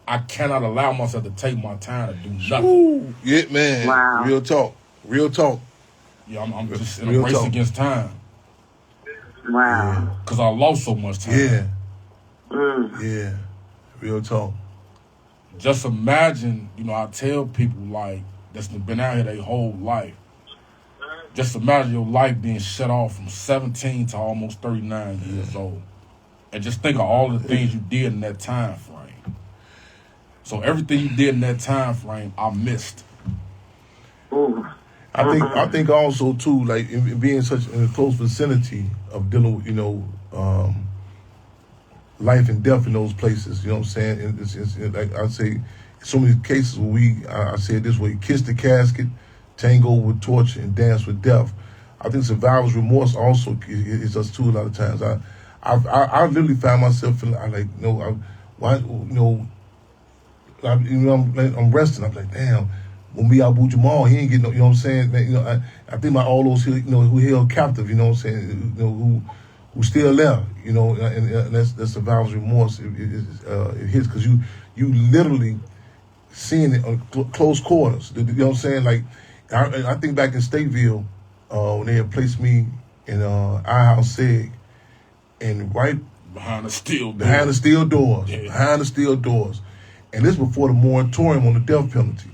I cannot allow myself to take my time to do nothing. Ooh. Yeah, man. Wow. Real talk. Yeah, I'm just in a race against time. Wow. Because I lost so much time. Yeah. Real talk. Just imagine, you know, I tell people like that's been out here their whole life. Just imagine your life being shut off from 17 to almost 39 years old. And just think of all the things you did in that time frame. So everything you did in that time frame, I missed. I think also too, like in being such in a close vicinity of dealing with, you know, life and death in those places. You know what I'm saying? And it's like I say, so many cases where I say it this way: kiss the casket, tango with torture, and dance with death. I think survivor's remorse also is us too. A lot of times, I literally found myself feeling I'm resting. I'm like, damn. When we Abu Jamal, he ain't getting no. You know what I'm saying? You know, I think about all those who held captive. You know what I'm saying? You know who still there. You know, and that's survivor's remorse. It hits because you literally seeing it on close quarters. You know what I'm saying? Like I think back in Stateville when they had placed me in our house SEG, and right behind the steel doors. And this before the moratorium on the death penalty.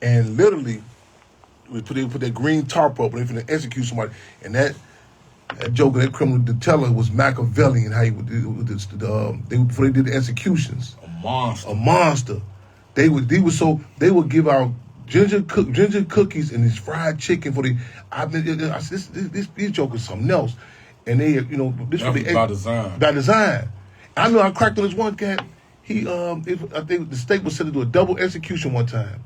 And literally, they put that green tarp up and they finna execute somebody. And that That Joker, that criminal, the teller was Machiavellian. How he would do before they did the executions. A monster. They would give out ginger cookies and this fried chicken for the. These jokers something else, and they this was by design. By design. I know I cracked on this one cat. I think the state was set to do a double execution one time,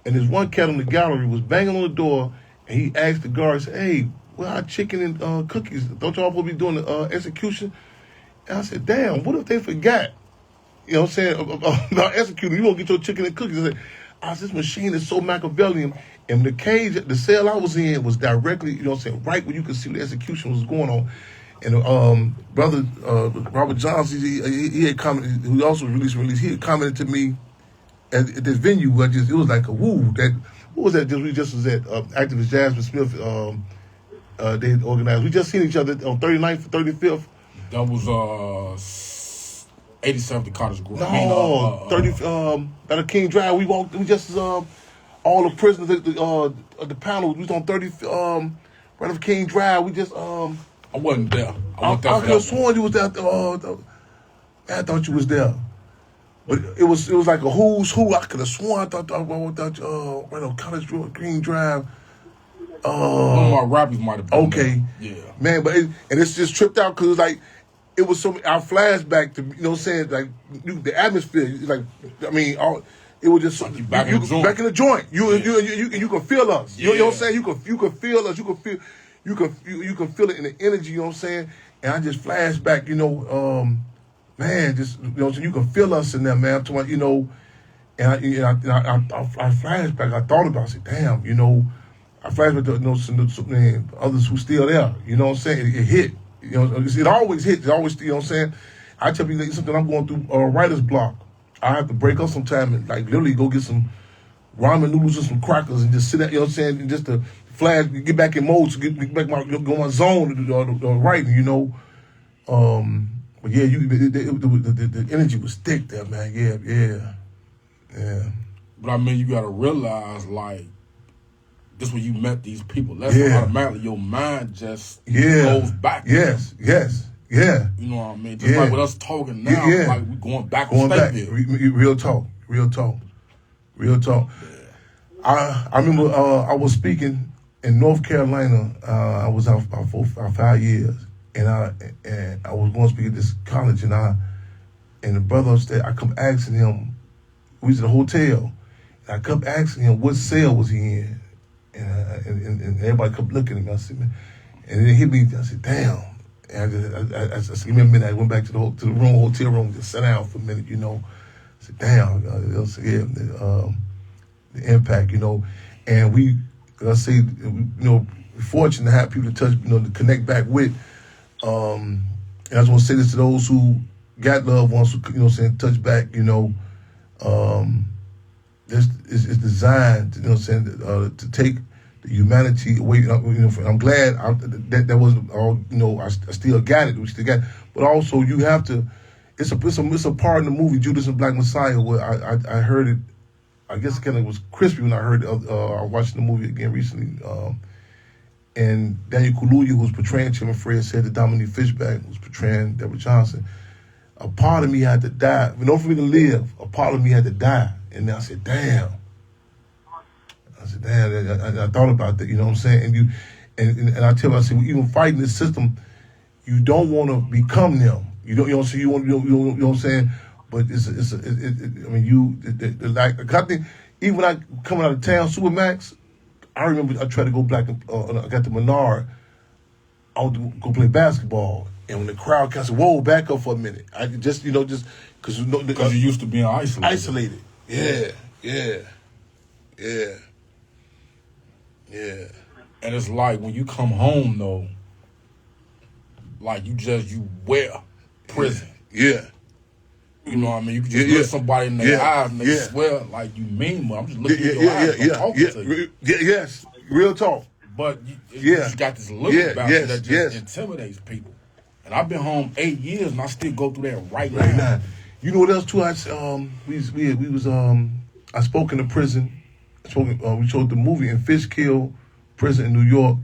and this one cat in the gallery was banging on the door, and he asked the guard, said, "Hey, where our chicken and cookies? Don't y'all supposed to be doing the execution?" And I said, "Damn, what if they forgot?" You know what I'm saying? About executing, you won't get your chicken and cookies. I said, this machine is so Machiavellian. And the cage, the cell I was in was directly, you know what I'm saying, right where you could see the execution was going on. And brother Robert Johnson, he had commented, who also released, he had commented to me at this venue where it was like a woo. What was that? We just was at activist Jasmine Smith. They had organized. We just seen each other on 39th, 35th. That was 87th Cottage Grove. No, 30. At a King Drive. We just all the prisoners. The panel. We was on 30. Right off King Drive. We just. I wasn't there. I could have sworn you was there. I thought you was there, but it was like a who's who. I could have sworn. I thought right on Cottage Grove, King Drive. One of my rappers might have been okay. There. Yeah, man, but it's just tripped out because like. It was our flashback to, you know what I'm saying, like the atmosphere, like, I mean, it was just like back in the joint. You can feel us. You know what I'm saying? You can feel us. You can feel it in the energy. You know what I'm saying? And I just flashback, man, just you can feel us in there, man. I'm talking about, and I flashback. I thought about it. I said, damn, I flashback to some others who still there. You know what I'm saying? It hit. It always hits. It always, you know what I'm saying? I tell you something, I'm going through a writer's block. I have to break up sometime and like literally go get some ramen noodles and some crackers and just sit there, you know what I'm saying? And just to flash, get back in mode, to get back my zone to writing, But yeah, the energy was thick there, man. Yeah. But I mean, you got to realize, like, this when you met these people. That's automatically your mind just goes back. Yes. Yeah. You know what I mean? Just like with us talking now, like we going back. Real talk. Yeah. I remember I was speaking in North Carolina. I was out about 5 years, and I was going to speak at this college, and the brother upstairs, I kept asking him. We was in a hotel, and I kept asking him what cell was he in. And everybody kept looking at me. I said, man, and it hit me. I said, damn. And I said, give me a minute. I went back to the hotel room, just sat down for a minute. I said, damn. The impact. And we, we're fortunate to have people to touch, to connect back with. And I just want to say this to those who got loved ones, who, touch back. This is designed, to take the humanity away. I'm glad that wasn't all. I still got it. We still got it. But also, you have to. It's a part in the movie Judas and Black Messiah where I heard it. I guess it kind of was crispy when I heard it. I watched the movie again recently. And Daniel Kaluuya, who was portraying Chairman Fred, said to Dominique Fishback, who was portraying Deborah Johnson, a part of me had to die. In order for me to live, a part of me had to die. And I said, damn. I thought about that, you know what I'm saying? And I tell myself, even fighting this system, you don't want to become them. You know what I'm saying? But I think even when I coming out of town, Supermax, I remember I tried to go black. I got to Menard. I wanted to go play basketball, and when the crowd kind of said, "Whoa, back up for a minute," I just because you used to being isolated. Isolated. Yeah. And it's like when you come home though, like you wear prison. Yeah. You know what I mean? You can just look somebody in their eyes and they swear like you mean, but I'm just looking in your eyes. I'm talking to you. Yes. Real talk. But you got this look about you that just intimidates people. And I've been home 8 years and I still go through that right now. You know what else too? I spoke in the prison. We showed the movie in Fishkill Prison in New York,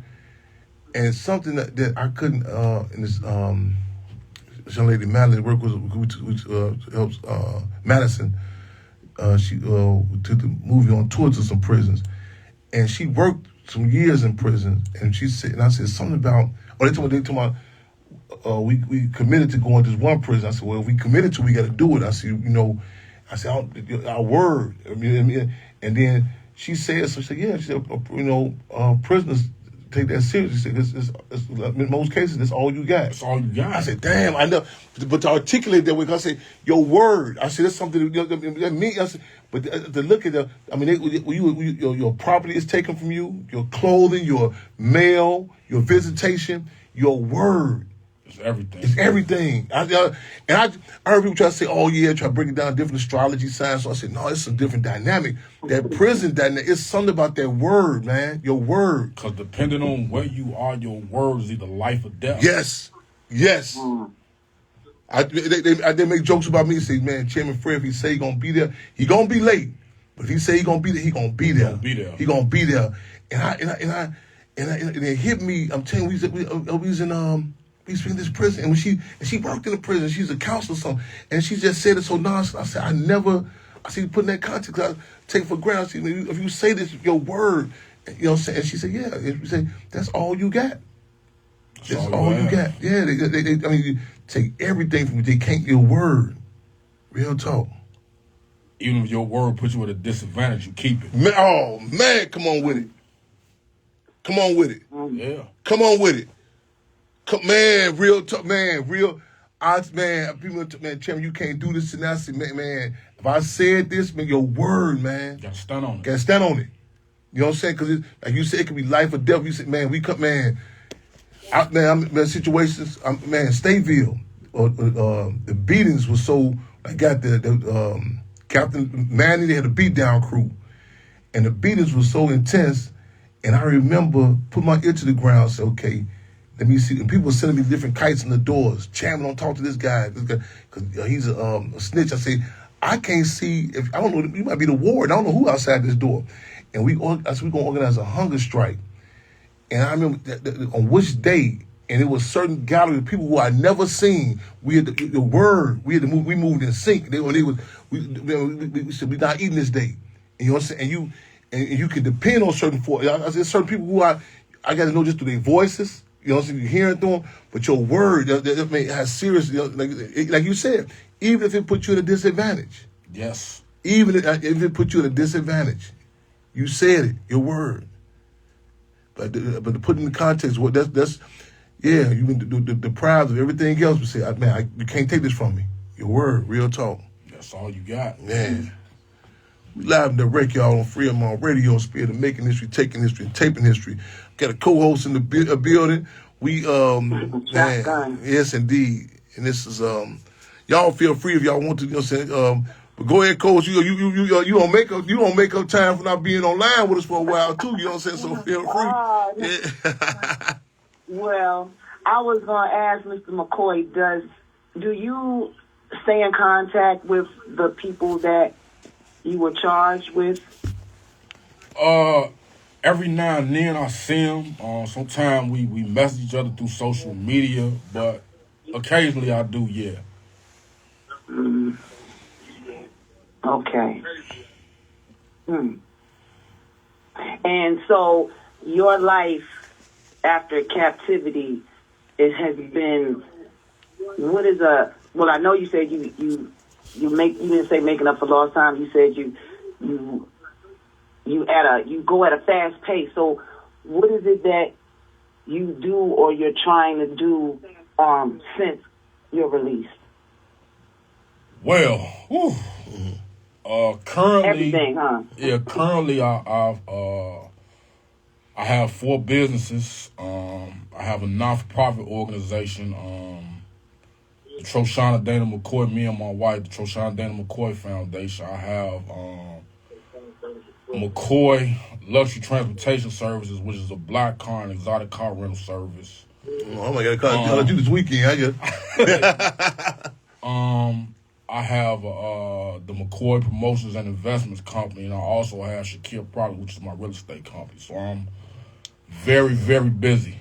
And something that I couldn't, in this young lady, Madeline, work with, which helps Madison. She took the movie on tour to some prisons, and she worked some years in prison. And she said, and I said something about, they told me, we committed to going to this one prison. I said, well, if we committed to, we got to do it. I said, our word. And then she said, so she said, yeah. She said, prisoners take that seriously. She said, in most cases, that's all you got. That's all you got. I said, damn, I know. But to articulate that way, I said, your word. I said, that's something that means. I said, but to look at your property is taken from you, your clothing, your mail, your visitation, your word. It's everything. It's everything. I heard people try to say, oh, yeah, try to break it down different astrology signs. So I said, no, it's a different dynamic. That prison dynamic, it's something about that word, man, your word. Because depending on where you are, your word is either life or death. Yes. They make jokes about me and say, man, Chairman Fred, if he say he going to be there, he going to be late. But if he say he going to be there, he going to be there. He going to be there. And it hit me. I'm telling you, we was in this prison, and she worked in the prison. She's a counselor or something, and she just said it so nice. I said, I see you putting that context. I take it for granted. I said, if you say this, your word, you know what I'm saying? And she said, yeah. If you say, that's all you got. That's all you got. Yeah, they take everything from you. They can't your word. Real talk. Even if your word puts you at a disadvantage, you keep it. Man, come on with it. Come on with it. Yeah. Come on with it. Man, real talk, man, real. People, Chairman, you can't do this. And I said, man, if I said this, man, your word, man. Got to stand on it. Got to stand on it. You know what I'm saying? Because, like you said, it could be life or death. You said, man, I'm in situations, Stateville, the beatings were so, I got the Captain Manny, they had a beat down crew. And the beatings were so intense. And I remember put my ear to the ground and said, okay, let me see. And people were sending me different kites in the doors. Chairman, don't talk to this guy because he's a snitch. I say, I can't see. I don't know. You might be the ward. I don't know who outside this door. And I said, we're going to organize a hunger strike. And I remember on which day, and it was certain gallery of people who I'd never seen. We had the word. We had to move. We moved in sync. We said, we're not eating this day. And you know what I'm saying? And you can depend on certain certain people who I got to know just through their voices. You know what I'm saying? You hearing through them, but your word has serious. Like you said, even if it puts you at a disadvantage. Yes. Even if it puts you at a disadvantage, you said it. Your word. But to put in the context, that's you've been deprived of everything else. But say, you can't take this from me. Your word, real talk. That's all you got, man. We live and direct, y'all, on Fremont Radio, Spirit of Making History, Taking History, and Taping History. Got a co-host in the building. We, man, yes, indeed. And this is, y'all feel free if y'all want to, you know what I'm saying? But go ahead, Coach. You don't make up time for not being online with us for a while too. You know what I'm saying? So feel free. Yeah. Well, I was gonna ask Mr. McCoy, do you stay in contact with the people that you were charged with? Every now and then I see them. Sometimes we message each other through social media, but occasionally I do, yeah. Okay. And so your life after captivity, it has been, well, I know you said you didn't say making up for lost time. You said you go at a fast pace. So what is it that you do or you're trying to do since your release? Well, currently everything, huh? Yeah, currently I have 4 businesses. I have a non-for-profit organization, the Troshana Dana McCoy, me and my wife, the Troshana Dana McCoy Foundation. I have McCoy Luxury Transportation Services, which is a black car and exotic car rental service. Oh my God, call you this weekend, I guess. I have the McCoy Promotions and Investments Company, and I also have Shakir Product, which is my real estate company. So I'm very, very busy.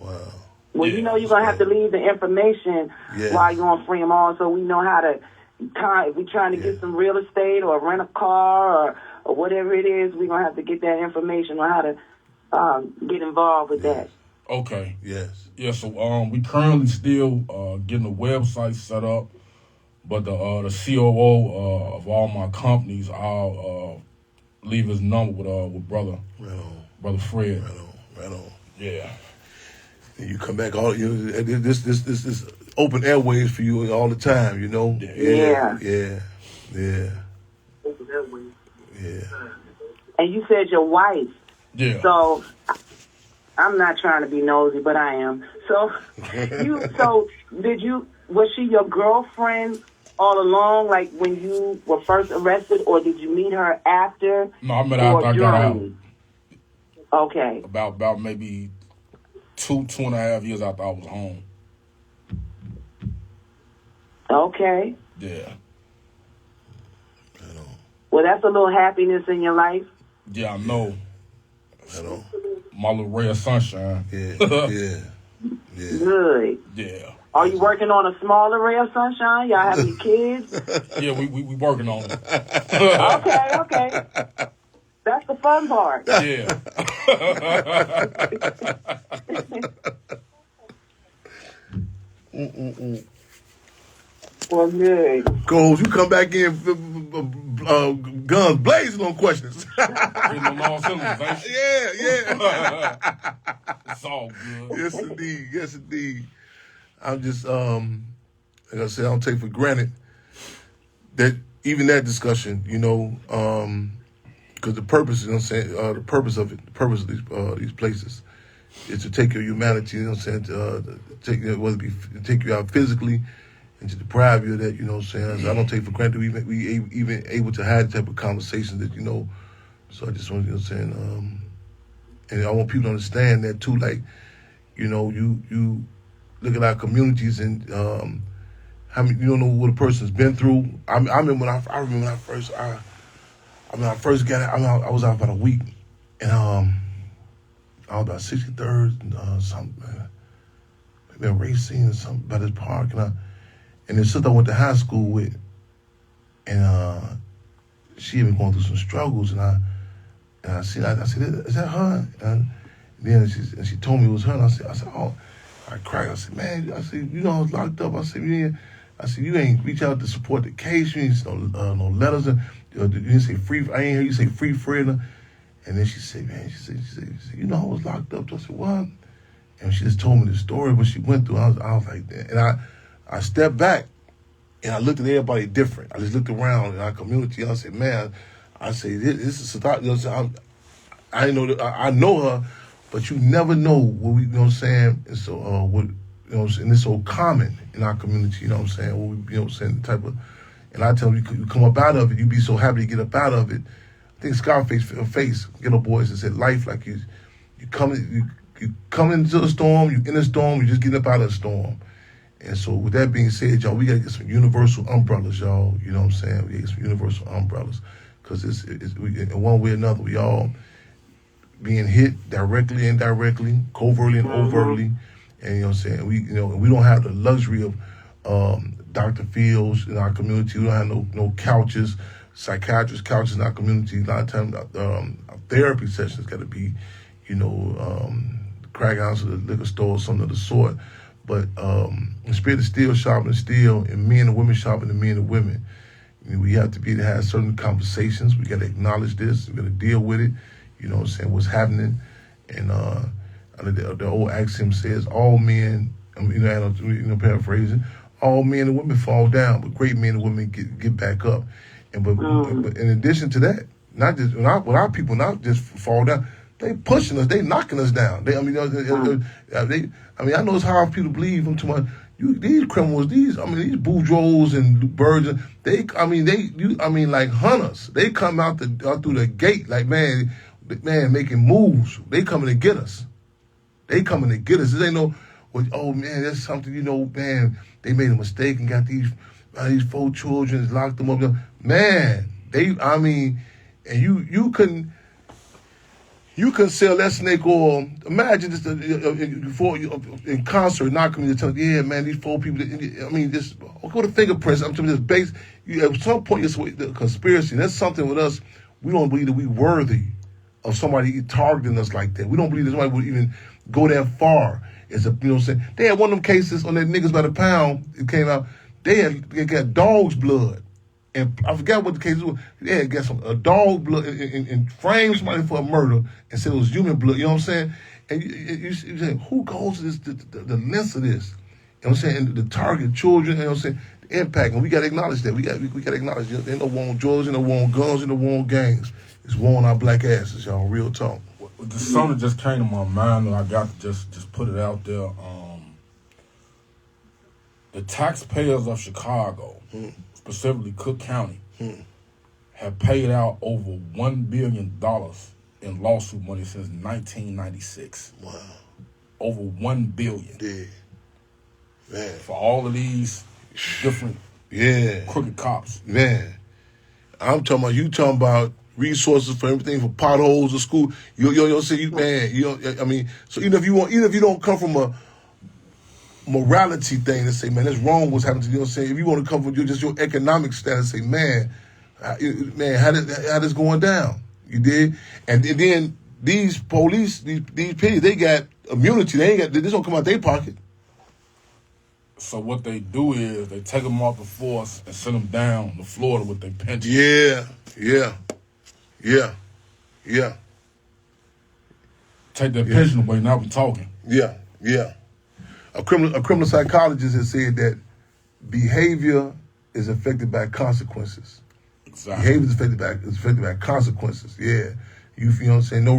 Wow. Well, you know you're going to have to leave the information while you're on Free 'em All, so we know how to, if we're trying to get some real estate or rent a car or whatever it is, we're going to have to get that information on how to get involved with that. Okay. Yes. Yeah, so we currently still getting the website set up, but the COO of all my companies, I'll leave his number with brother Fred. Right on. Yeah. And you come back this open airways for you all the time, you know? Yeah. Open airways. Yeah. And you said your wife. Yeah. So I'm not trying to be nosy, but I am. So was she your girlfriend all along, like when you were first arrested, or did you meet her after? No, I met her after I got out. Okay. About maybe 2.5 years after I was home. Okay. Yeah. Well, that's a little happiness in your life. Yeah, I know. My little ray of sunshine. Yeah. Good. Yeah. Are you working on a smaller ray of sunshine? Y'all have any kids? Yeah, we working on it. Okay. That's the fun part. Yeah. Well, good. Goals, you come back in, guns blazing on questions. Getting them all cylinders, ain't you? Yeah. It's all good. Yes, indeed. I'm just, like I said, I don't take for granted that even that discussion, you know, because the purpose, you know what I'm saying, the purpose of these places is to take your humanity, you know what I'm saying, whether it be to take you out physically and to deprive you of that, you know what I'm saying. So I don't take for granted we even able to have the type of conversations that, you know. So I just want, you know what I'm saying, and I want people to understand that too, like, you know, you look at our communities and how many, you don't know what a person's been through. I remember when I first got out. I was out about a week, and I was about 63rd, something, maybe a race scene or something by this park, and the sister I went to high school with, and she had been going through some struggles, and I said, is that her? And then she told me it was her, and I said, oh. I cried. I said, man, you know I was locked up. I said, you ain't reach out to support the case. You ain't no letters. You didn't say free. I ain't hear you say free Fred. And then she said, man, she said, you know I was locked up. I said, what? And she just told me the story what she went through. I was like that. And I stepped back and I looked at everybody different. I just looked around in our community and I said, man, this is a thought. You know, I know that I know her. But you never know what we, you know what I'm saying? And so, and it's so common in our community, you know what I'm saying? What we, you know what I'm saying? The type of, and I tell you, you come up out of it, you be so happy to get up out of it. I think Scarface Ghetto Boys that said life like you come into the storm, you in a storm, you just get up out of the storm. And so with that being said, y'all, we got to get some universal umbrellas, y'all. You know what I'm saying? We got to get some universal umbrellas because in one way or another, we all being hit directly, indirectly, covertly and overtly, and you know what I'm saying. We don't have the luxury of Dr. Fields in our community. We don't have no couches, psychiatrist couches in our community. A lot of times, our therapy sessions got to be, crack house or the liquor store or something of the sort. But the spirit is still sharpening steel, and men and women sharpening the men and women. We have to be able to have certain conversations. We got to acknowledge this. We got to deal with it. You know what I'm saying, what's happening. And the old axiom says, all men, paraphrasing, all men and women fall down, but great men and women get back up. But in addition to that, not just when our people not just fall down, they pushing us, they knocking us down. I know it's hard for people to believe them too much. These criminals, these bourgeois and birds, like hunters. They come out through the gate like man, making moves. They coming to get us. This ain't no, oh man, that's something, man, they made a mistake and got these 4 children, locked them up. Man, and you couldn't, You can sell that snake oil. Imagine just before in concert, knocking me to tell, yeah, man, these 4 people. I mean, just go to fingerprints. I'm telling you, this base. At some point, it's the conspiracy. That's something with us. We don't believe that we worthy of somebody targeting us like that. We don't believe that somebody would even go that far. It's you know what I'm saying? They had one of them cases on that niggas by the pound. It came out. They got dog's blood. And I forgot what the case was. They had got a dog blood and framed somebody for a murder and said it was human blood. You know what I'm saying? And you say, who goes to this, the lengths of this? You know what I'm saying? And the target children, you know what I'm saying? The impact. And we got to acknowledge that. We got to acknowledge that. Ain't no war on drugs, ain't no war on guns, ain't no war on gangs. It's war on our black asses, y'all. Real talk. The song that just came to my mind, and I got to just put it out there. The taxpayers of Chicago, specifically Cook County, have paid out over $1 billion in lawsuit money since 1996. Wow. Over $1 billion. Yeah. Man. For all of these different crooked cops. Man. I'm talking about, you talking about resources for everything, from potholes to school. You say, man, I mean, so even if you don't come from a morality thing to say, man, that's wrong what's happening to you, know what I'm saying? If you want to come from just your economic status, say, man, how this going down? You did? And then these police, these people, they got immunity. This don't come out their pocket. So what they do is they take them off the force and send them down to Florida with their pension. Yeah. Take their pension away, now we talking. Yeah. A criminal psychologist has said that behavior is affected by consequences. Exactly. Behavior is affected by consequences. Yeah. You feel what I'm saying? No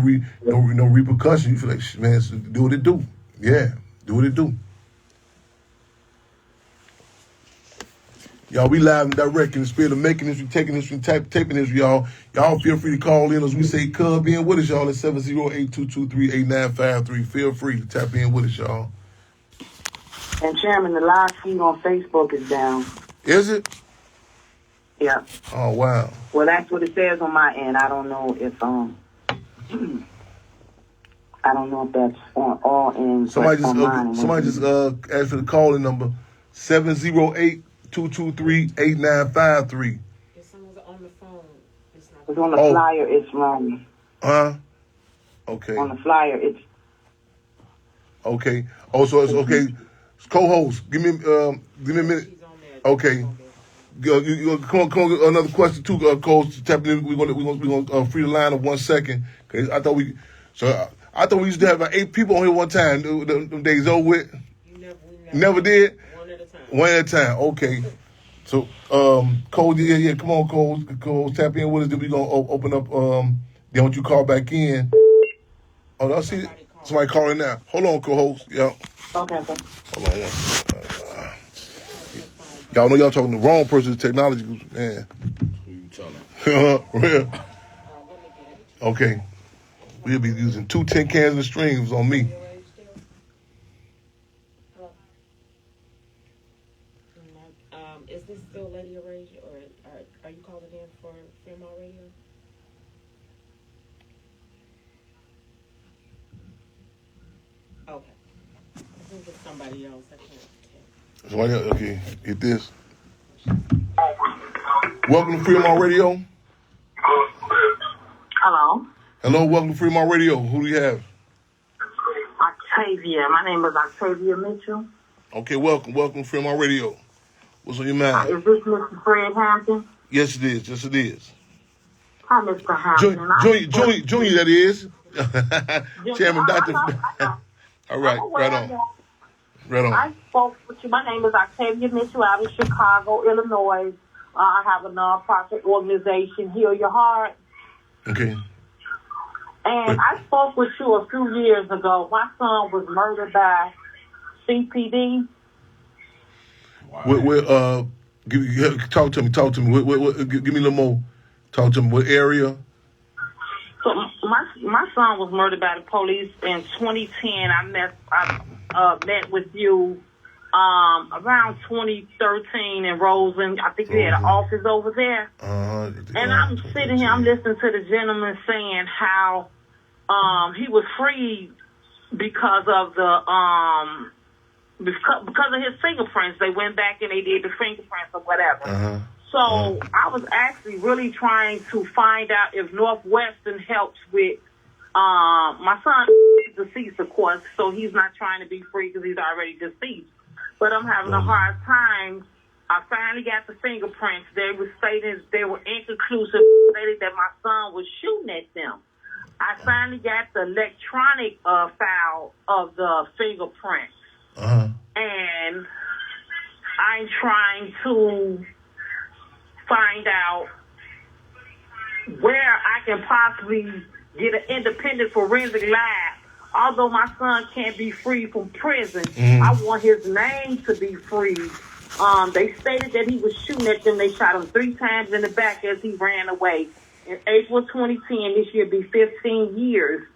repercussion. You feel like, man, do what it do. Yeah. Do what it do. Y'all, we live and direct in the spirit of making history, taking history, taping history, y'all. Y'all feel free to call in as we say, cub in with us, y'all, at 708-223-8953. Feel free to tap in with us, y'all. And Chairman, the live feed on Facebook is down. Is it? Yeah. Oh, wow. Well, that's what it says on my end. I don't know if that's on all ends. Somebody just asked for the calling number 708-223-8953. If someone's on the phone, it's not. It's on the flyer. It's wrong. Okay. On the flyer, it's okay. Oh, so it's okay. Co-host, give me a minute. Okay. You come on. Another question too, co-host. Tapping in. We're gonna free the line of 1 second. Cause I thought we used to have about 8 people on here one time. Them days over with. Never did. One at a time. Okay. So, Cole, yeah. Come on, Cole, tap in with us. Then we gonna open up. Then once you call back in. Oh, I see somebody calling now. Hold on, co-host. Yeah. okay. Hold on. Y'all know y'all talking to the wrong person's technology, man. Who you telling? Real. Okay. We'll be using 2 tin cans and streams on me. Is this still Lady Rage, or are you calling in for Fremont Radio? Okay. I think it's somebody else. I can't tell. Somebody else? Okay, get this. Welcome to Fremont Radio. Hello. Hello, welcome to Fremont Radio. Who do you have? Octavia. My name is Octavia Mitchell. Okay, welcome to Fremont Radio. What's on your mind? Is this Mr. Fred Hampton? Yes, it is. Yes, it is. Hi, Mr. Hampton. Junior, that is. Chairman Dr. All right, right on. I spoke with you. My name is Octavia Mitchell out of Chicago, Illinois. I have a nonprofit organization, Heal Your Heart. Okay. And I spoke with you a few years ago. My son was murdered by CPD. Wow. Talk to me. Give me a little more. Talk to me. What area? So my son was murdered by the police in 2010. I met with you around 2013 in Roseland. I think you had an office over there. And I'm sitting here. I'm listening to the gentleman saying how he was freed because of because of his fingerprints. They went back and they did the fingerprints or whatever. So I was actually really trying to find out if Northwestern helps with my son is deceased, of course, so he's not trying to be free because he's already deceased. But I'm having a hard time. I finally got the fingerprints. They were stating they were inconclusive, stated that my son was shooting at them. I finally got the electronic file of the fingerprints. And I'm trying to find out where I can possibly get an independent forensic lab. Although my son can't be free from prison, I want his name to be free. They stated that he was shooting at them. They shot him 3 times in the back as he ran away. In April 2010, this year be 15 years.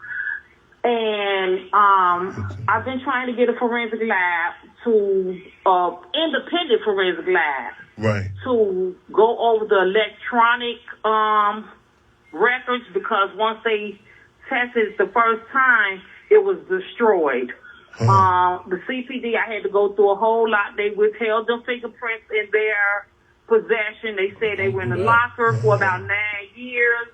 And I've been trying to get a forensic lab independent forensic lab. Right. To go over the electronic records, because once they tested it the first time, it was destroyed. The CPD, I had to go through a whole lot. They withheld the fingerprints in their possession. They said they were in the locker for about 9 years.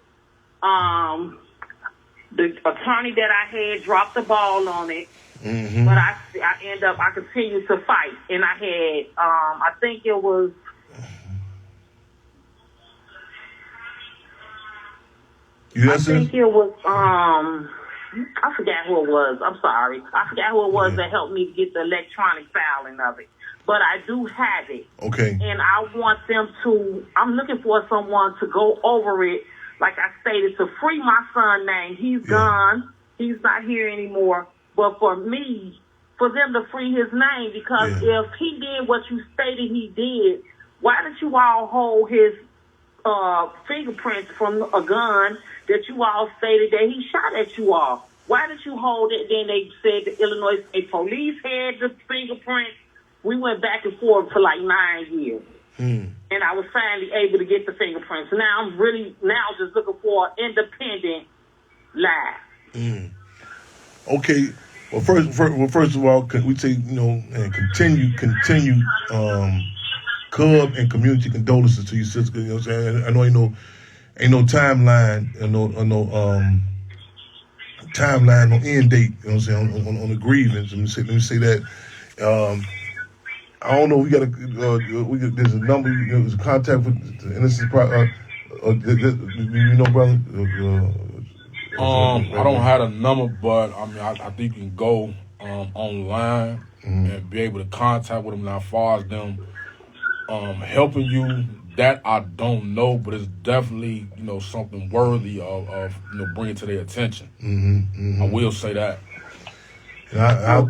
The attorney that I had dropped the ball on it. But I continued to fight. And I had, I think it was, I forgot who it was. I'm sorry. I forgot who it was that helped me get the electronic filing of it. But I do have it. Okay. And I want them to, I'm looking for someone to go over it, like I stated, to free my son's name. He's gone. He's not here anymore. But for me, for them to free his name, because if he did what you stated he did, why did you all hold his fingerprints from a gun that you all stated that he shot at you all? Why did you hold it? Then they said the Illinois State Police had the fingerprints. We went back and forth for like 9 years. And I was finally able to get the fingerprints. Now I'm really just looking for an independent lab. Okay. Well, first of all, we say, and continue, Cub and community condolences to your sister. You know what I'm saying? I know ain't no timeline, no timeline, no end date. You know what I'm saying on the grievance. Let me say that. I don't know. We got there's a number. There's a contact with the innocent. Brother. I don't have a number, but I mean, I think you can go online and be able to contact with them. Now, as far as them helping you, that I don't know, but it's definitely something worthy of bringing to their attention. I will say that. And I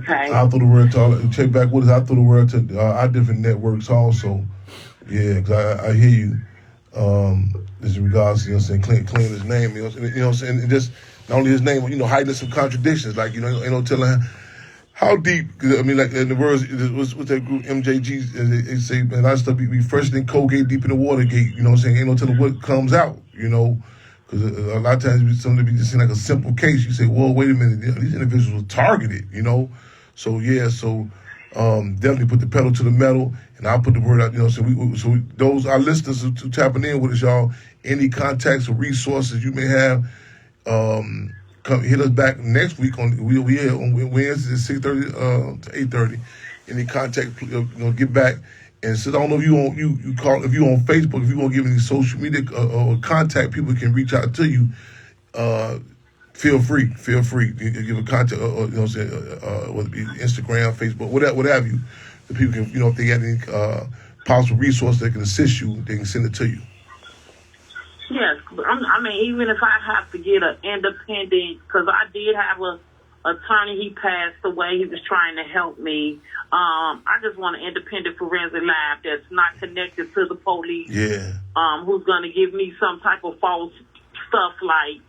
throw the word to check back with us. I throw the word to our different networks also. Yeah, because I hear you. This in regards to, clean his name, what I'm saying? And just not only his name, but, hiding some contradictions, like, telling how deep, I mean, like in the words, what's that group, MJG, they say, man, a lot of stuff be fresher than Colgate, deep in the Watergate, you know what I'm saying? Ain't no telling what comes out, because a lot of times something be just like a simple case. You say, well, wait a minute, these individuals were targeted, So, definitely put the pedal to the metal, and I'll put the word out, so those, our listeners who tapping in with us, y'all, any contacts or resources you may have, come hit us back next week on Wednesday at 6:30 to 8:30. Any contact, get back. And since I don't know if you call, if you on Facebook, if you want to give any social media or contact, people can reach out to you. Feel free. Give a contact, whether it be Instagram, Facebook, whatever have you. The people can, if they got any possible resource that can assist you, they can send it to you. Yes, I mean, even if I have to get an independent, because I did have a attorney, he passed away, he was trying to help me. I just want an independent forensic lab that's not connected to the police. Yeah. Who's going to give me some type of false stuff like,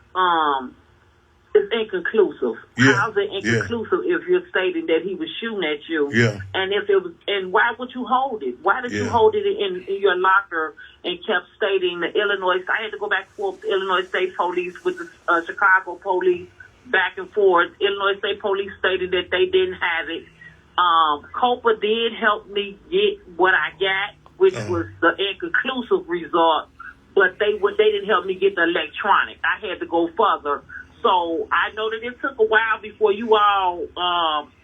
it's inconclusive. Yeah. How's it inconclusive if you're stating that he was shooting at you? Yeah. And if it was, and why would you hold it? Why did you hold it in your locker and kept stating the Illinois? I had to go back and forth with the Illinois State Police, with the Chicago Police, back and forth. Illinois State Police stated that they didn't have it. COPA did help me get what I got, which was the inconclusive result, but they didn't help me get the electronic. I had to go further. So I know that it took a while before you all,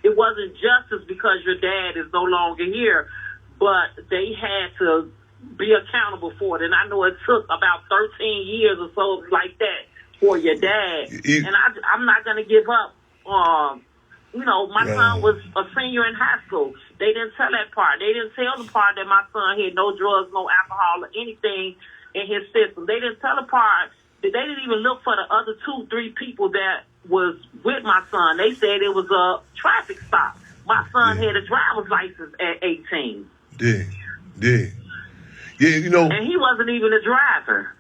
it wasn't justice because your dad is no longer here, but they had to be accountable for it. And I know it took about 13 years or so like that for your dad. And I'm not going to give up. My son was a senior in high school. They didn't tell that part. They didn't tell the part that my son had no drugs, no alcohol, or anything in his system. They didn't tell the part. They didn't even look for the other 2-3 people that was with my son. They said it was a traffic stop. My son had a driver's license at 18. Yeah, and he wasn't even a driver.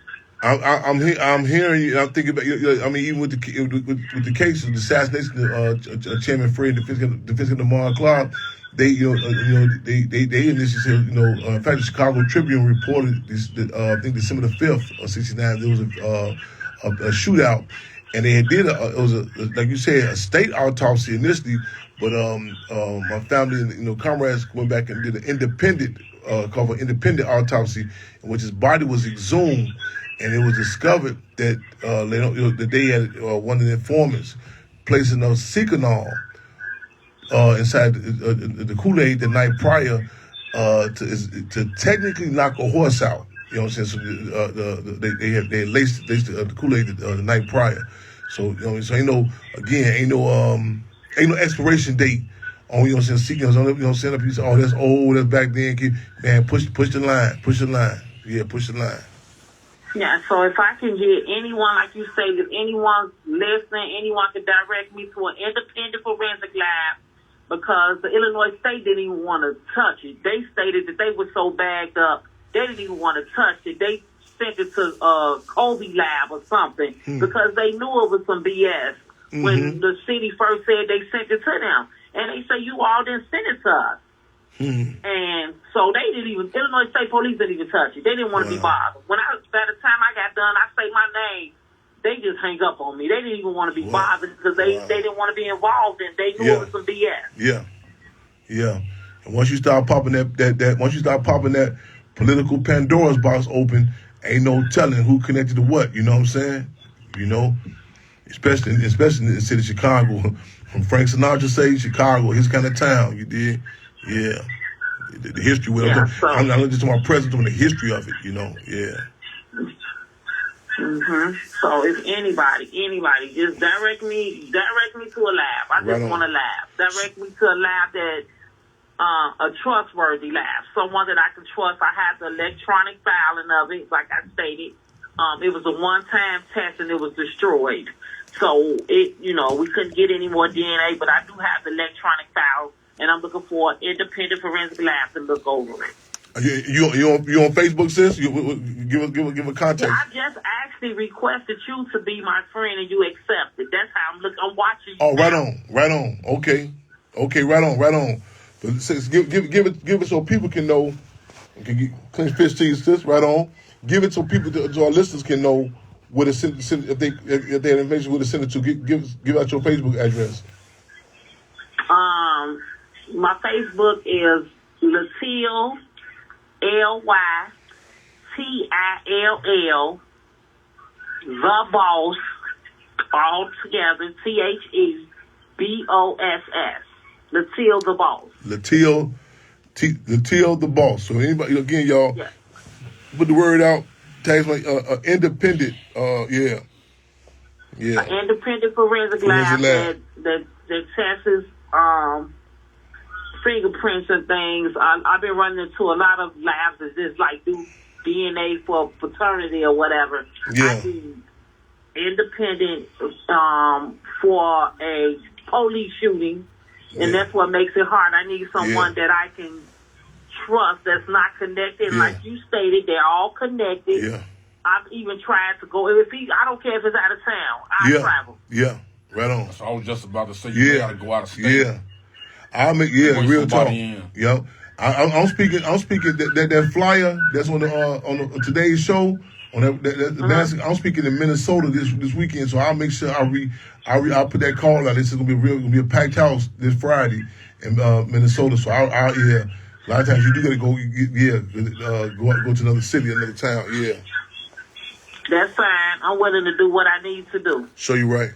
I'm hearing you. I'm thinking about. I mean, even with the case of the assassination of Chairman Fred, the physical Lamar Clark, they initially said, in fact, the Chicago Tribune reported this. I think December the 5th of '69, there was a shootout, and they did it was like you said, a state autopsy initially, but my family and comrades went back and did an independent called an independent autopsy, in which his body was exhumed. And it was discovered that they had one of the informants placing a Seconal inside the Kool-Aid the night prior to technically knock a horse out. You know what I'm saying? So they had laced the Kool-Aid the night prior. So so ain't no expiration date on Seconals. You know what I'm saying? You say, oh, that's old. That's back then. Man, push the line. Yeah, push the line. Yeah, so if I can get anyone, like you say, if anyone's listening, anyone can direct me to an independent forensic lab, because the Illinois State didn't even want to touch it. They stated that they were so bagged up, they didn't even want to touch it. They sent it to Kobe lab or something because they knew it was some BS when the city first said they sent it to them. And they say, you all didn't send it to us. And so they didn't even, Illinois State Police didn't even touch it. They didn't want to be bothered. By the time I got done, I say my name, they just hang up on me. They didn't even want to be bothered because they didn't want to be involved, and they knew it was some BS. Yeah. And once you start popping that political Pandora's box open, ain't no telling who connected to what. You know what I'm saying? Especially in the city of Chicago. From Frank Sinatra say Chicago, his kind of town. You did. Yeah, the history with it. I'm not just my presence on the history of it, Yeah. So if anybody, just direct me to a lab. I just want a lab. Direct me to a lab that a trustworthy lab, someone that I can trust. I have the electronic filing of it, like I stated. It was a one-time test and it was destroyed. So we couldn't get any more DNA, but I do have the electronic files. And I'm looking for an independent forensic lab to look over it. You on Facebook, sis? Give a contact. Yeah, I just actually requested you to be my friend, and you accepted. That's how I'm looking. I'm watching you. Oh, right on. Okay, right on. But sis, give it so people can know. Clean fish to you, sis. Right on. Give it so people, so our listeners can know where to send if they had information where to send it to. Give out your Facebook address. My Facebook is Latill, Lytill, the boss, all together, THEBOSS. Latill the boss. Latill the boss. So anybody, again, y'all, put the word out. Tags my independent. Yeah. An independent forensic lab that tests fingerprints and things. I've been running into a lot of labs that just like do DNA for paternity or whatever. Yeah. I do independent for a police shooting, and that's what makes it hard. I need someone that I can trust that's not connected. Like you stated, they're all connected. Yeah. I've even tried to go. I don't care if it's out of town. I travel. Yeah. Right on. So I was just about to say you gotta go out of state. Yeah. Real talk. Yeah. I'm speaking that flyer that's on the Today's show On I'm speaking in Minnesota this weekend, so I'll make sure I'll put that call out. This is gonna be a packed house this Friday in Minnesota. So I'll a lot of times you do gotta go go to another city, another town. Yeah. That's fine. I'm willing to do what I need to do. So you're right.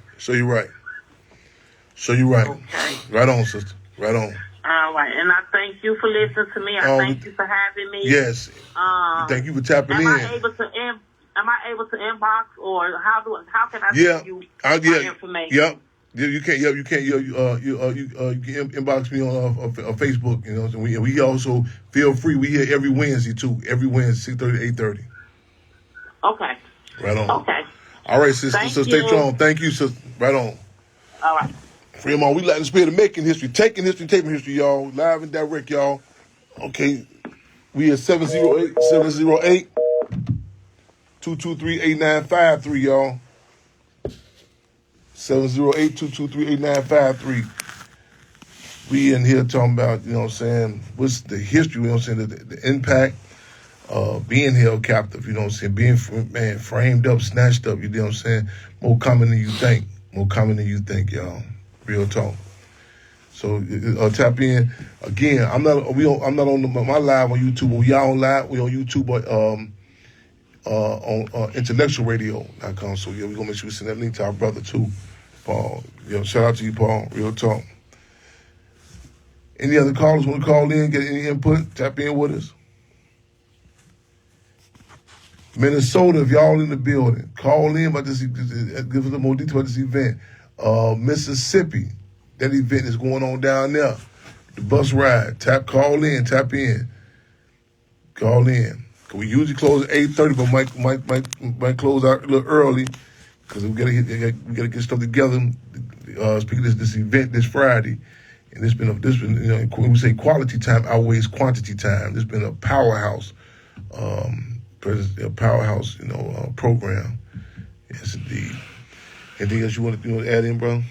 Okay. Right on, sister. Right on. All right, and I thank you for listening to me. I thank you for having me. Yes. Thank you for tapping in. Am I able to inbox, or how can I send you my information? Yep. You can. You can inbox me on Facebook. You know, and we also feel free. We here every Wednesday too. Every Wednesday, 6:30 to 8:30. Okay. Right on. Okay. All right, sister. So stay strong. Thank you, sister. Right on. All right. Fremont, we lighting the spirit of making history, taking history, taping history, y'all. Live and direct, y'all. Okay. We at 708-223-8953, y'all. 708-223-8953. We in here talking about, you know what I'm saying, what's the history, you know what I'm saying, the impact of being held captive, you know what I'm saying, being, framed up, snatched up, you know what I'm saying, more common than you think, y'all. Real talk. So tap in again. I'm not on my live on YouTube. We are on live. We on YouTube on intellectualradio.com. So yeah, we gonna make sure we send that link to our brother too, Paul. Shout out to you, Paul. Real talk. Any other callers want to call in? Get any input? Tap in with us. Minnesota, if y'all in the building, call in about this. Give us a more detail about this event. Mississippi, that event is going on down there. The bus ride. Call in. Call in. We usually close at 8:30, but might close out a little early because we gotta get stuff together. Speaking of this event this Friday, and this been when we say quality time outweighs quantity time. This been a powerhouse, program. Yes, indeed. Anything else you want to add in, bro?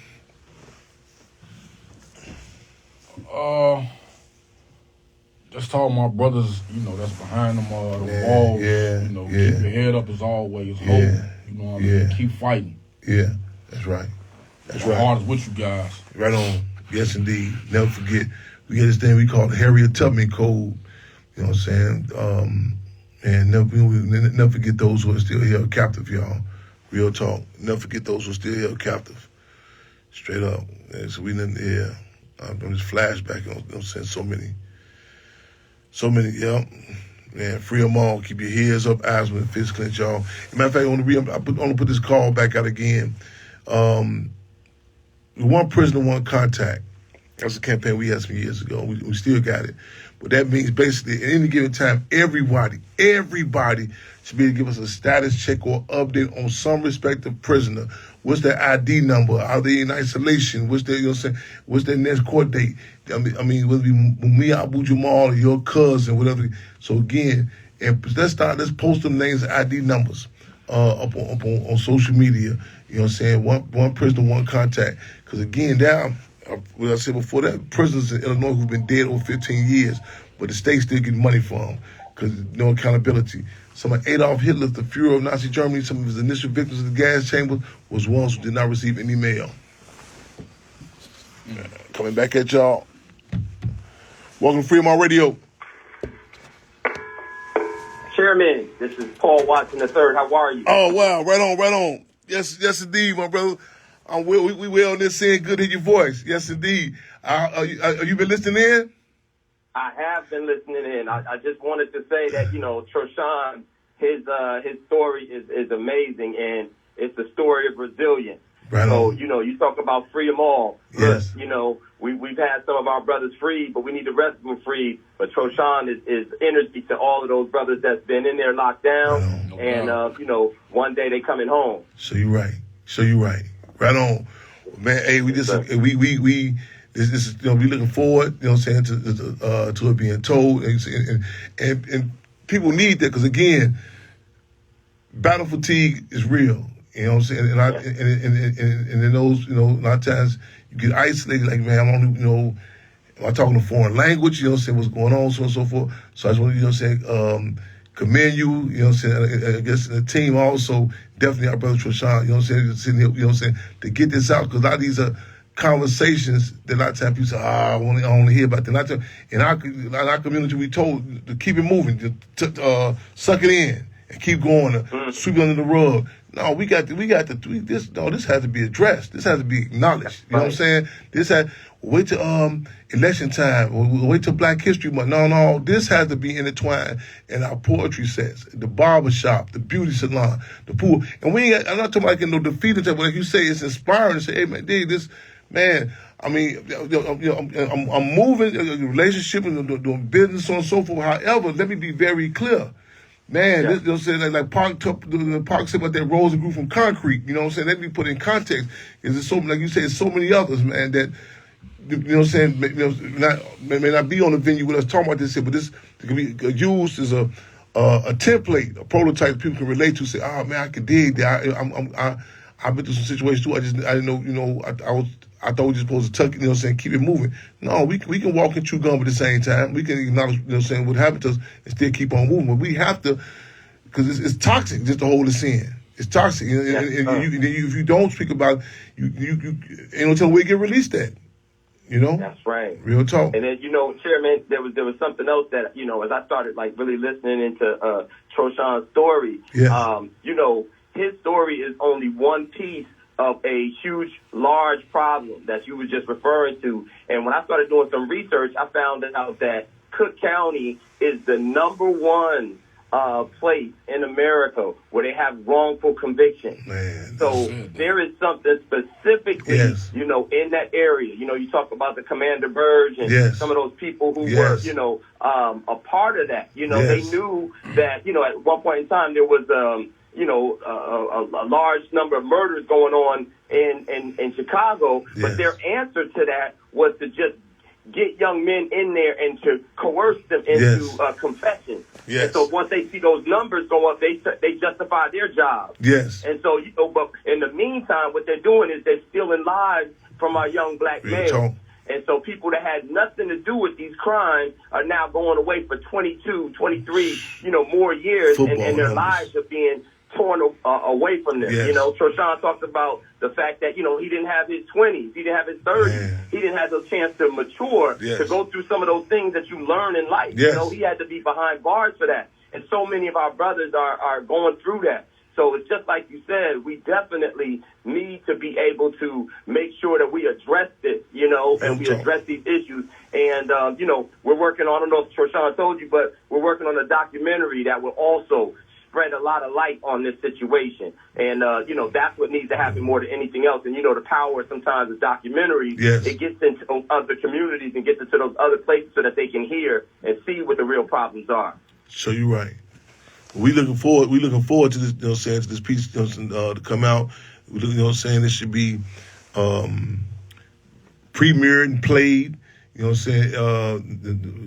Just talk to my brothers, that's behind them walls. Keep your head up as always. Hope, you know what I mean? Keep fighting. Yeah, that's right. That's right. My heart is with you guys. Right on. Yes, indeed. Never forget. We get this thing we call the Harriet Tubman Code. You know what I'm saying? And never forget those who are still held captive, y'all. Real talk. Never forget those who are still held captive. Straight up. And so we didn't, I'm just flashback. I'm saying so many, yeah. Man, free them all. Keep your heads up, eyes with fists clenched, y'all. As a matter of fact, I want to put this call back out again. One prisoner, one contact. That's a campaign we had some years ago. We still got it. But that means basically at any given time, everybody should be able to give us a status check or update on some respective prisoner. What's their ID number? Are they in isolation? What's their next court date? I mean, whether it be me, Abu Jamal, or your cousin, whatever. So again, let's post them names and ID numbers up on social media. You know what I'm saying? One prisoner, one contact. Because again, now, what I said before, that prisoners in Illinois who've been dead over 15 years, but the state still getting money from them because no accountability. Some of Adolf Hitler, the Fuhrer of Nazi Germany, some of his initial victims of the gas chamber was ones who did not receive any mail. Coming back at y'all. Welcome to Fremont Radio. Chairman, this is Paul Watson III. How are you? Oh, wow. Right on. Yes, indeed, my brother. We well in this saying, good to hear your voice. Yes, indeed. Are you been listening in? I have been listening in. I just wanted to say that, Troshan, his story is amazing, and it's a story of resilience. Right so, on. You talk about free them all. Yes. Look, we've had some of our brothers freed, but we need the rest of them freed. But Troshan is energy to all of those brothers that's been in there locked down, one day they coming home. So you're right. Right on, man. Hey, we just this is we looking forward. You know what I'm saying to it being told, and people need that because again, battle fatigue is real. You know what I'm saying, and in those a lot of times you get isolated. Like man, I'm only am I talking a foreign language? You know what I'm saying, what's going on, so on and so forth. So I just want to commend you. You know what I'm saying? I guess the team also, definitely our brother Troshan. You know what I'm saying? Sitting here, you know what I'm saying? To get this out, because a lot of these are conversations that a lot of times people say, I want to hear about that. In our community, we told to keep it moving, to suck it in and keep going, to sweep it under the rug. No, this has to be addressed. This has to be acknowledged. You know what I'm saying? Wait till election time. Wait till Black History Month. No, this has to be intertwined in our poetry sets, the barber shop, the beauty salon, the pool. And I'm not talking about like defeating type, but like you say, it's inspiring to say, hey man, this man. I mean, I'm moving relationship and doing business, so on and so forth. However, let me be very clear. Man, this, you know what I'm saying? Like Park said about that rose and grew from concrete. You know what I'm saying? Let me put in context. Is there so, like you said, so many others, man, that, you know what I'm saying, may not be on the venue with us talking about this here, but this can be used as a template, a prototype people can relate to. Say, oh man, I can dig that. I've been through some situations too. I didn't know. You know, I thought we were just supposed to tuck it. You know what I'm saying? Keep it moving. No, we can walk and chew gum at the same time. We can acknowledge, you know what I'm saying, what happened to us and still keep on moving. But we have to, because it's toxic just to hold us in. It's toxic. And if you don't speak about, you ain't no telling where you get released at. You know? That's right. Real talk. And then, you know, Chairman, there was something else that, you know, as I started like really listening into Troshan's story, you know, his story is only one piece of a huge, large problem that you were just referring to. And when I started doing some research, I found out that Cook County is the number one place in America where they have wrongful conviction. Man, so there is something specifically, you know, in that area. You know, you talk about the Commander Burge and some of those people who were, you know, a part of that. You know, they knew that, you know, at one point in time there was, you know, a large number of murders going on in Chicago, but their answer to that was to just get young men in there and to coerce them into confession. And so once they see those numbers go up, they justify their job. And so, you know, but in the meantime, what they're doing is they're stealing lives from our young black males. And so people that had nothing to do with these crimes are now going away for 22, 23, you know, more years, and their lives are being torn away from them. You know, Troshan talked about the fact that, you know, he didn't have his 20s, he didn't have his 30s, he didn't have the chance to mature, to go through some of those things that you learn in life. You know, he had to be behind bars for that. And so many of our brothers are going through that. So it's just like you said, we definitely need to be able to make sure that we address this, you know, and we address these issues. And, you know, we're working on, I don't know if Troshan told you, but we're working on a documentary that will also spread a lot of light on this situation. And, you know, that's what needs to happen more than anything else. And, you know, the power sometimes of documentaries, it gets into other communities and gets into those other places so that they can hear and see what the real problems are. So you're right. We looking forward to this, you know what I'm saying, to this piece, you know, to come out. You know what I'm saying? This should be premiered and played. You know what I'm saying?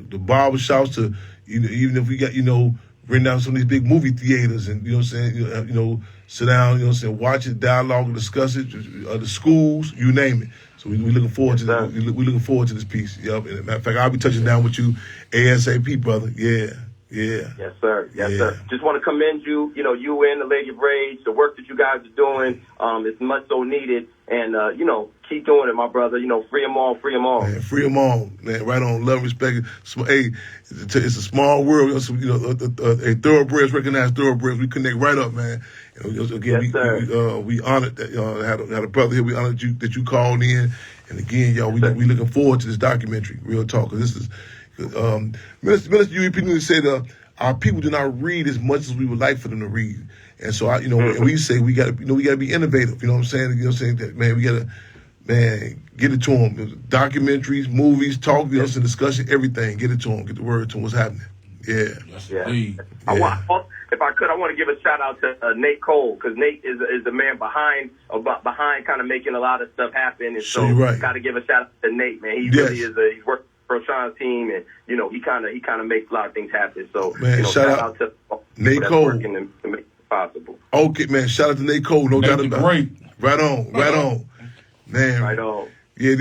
The barbershops to, even if we got, you know, bring down some of these big movie theaters and, you know what I'm saying, you know, sit down, you know what I'm saying, watch it, dialogue, and discuss it, the schools, you name it. So we looking forward to this. We looking forward to this piece. Yep. And matter of fact, I'll be touching down with you ASAP, brother. Yeah. Yes, sir. Yes, sir. Just want to commend you, you know, you and the Lady of Rage, the work that you guys are doing. It's much so needed. And, you know, keep doing it, my brother. You know, free them all, free them all. Man, free them all, man. Right on. Love, respect. Hey, it's a small world. You know, a thoroughbreds recognize thoroughbreds. We connect right up, man. You know, again, we honored that had a brother here. We honored you that you called in. And again, y'all, we looking forward to this documentary. Real talk. Cause this is. Minister UEP said our people do not read as much as we would like for them to read, and so and we say we got to be innovative. You know what I'm saying? You know what I'm saying? That, man, we got to get it to them. Documentaries, movies, talk, you know, some discussion, everything. Get it to them. Get the word to them. What's happening? If I could, I want to give a shout out to Nate Cole, because Nate is the man behind kind of making a lot of stuff happen, and so got to give a shout out to Nate, man. He really is he's working Troshan's team, and you know he kind of makes a lot of things happen. So man, you know, shout out to Nate Cole working to make it possible. Okay, man, shout out to Nate Cole, no doubt about it. Right on, man. Right on. Yeah,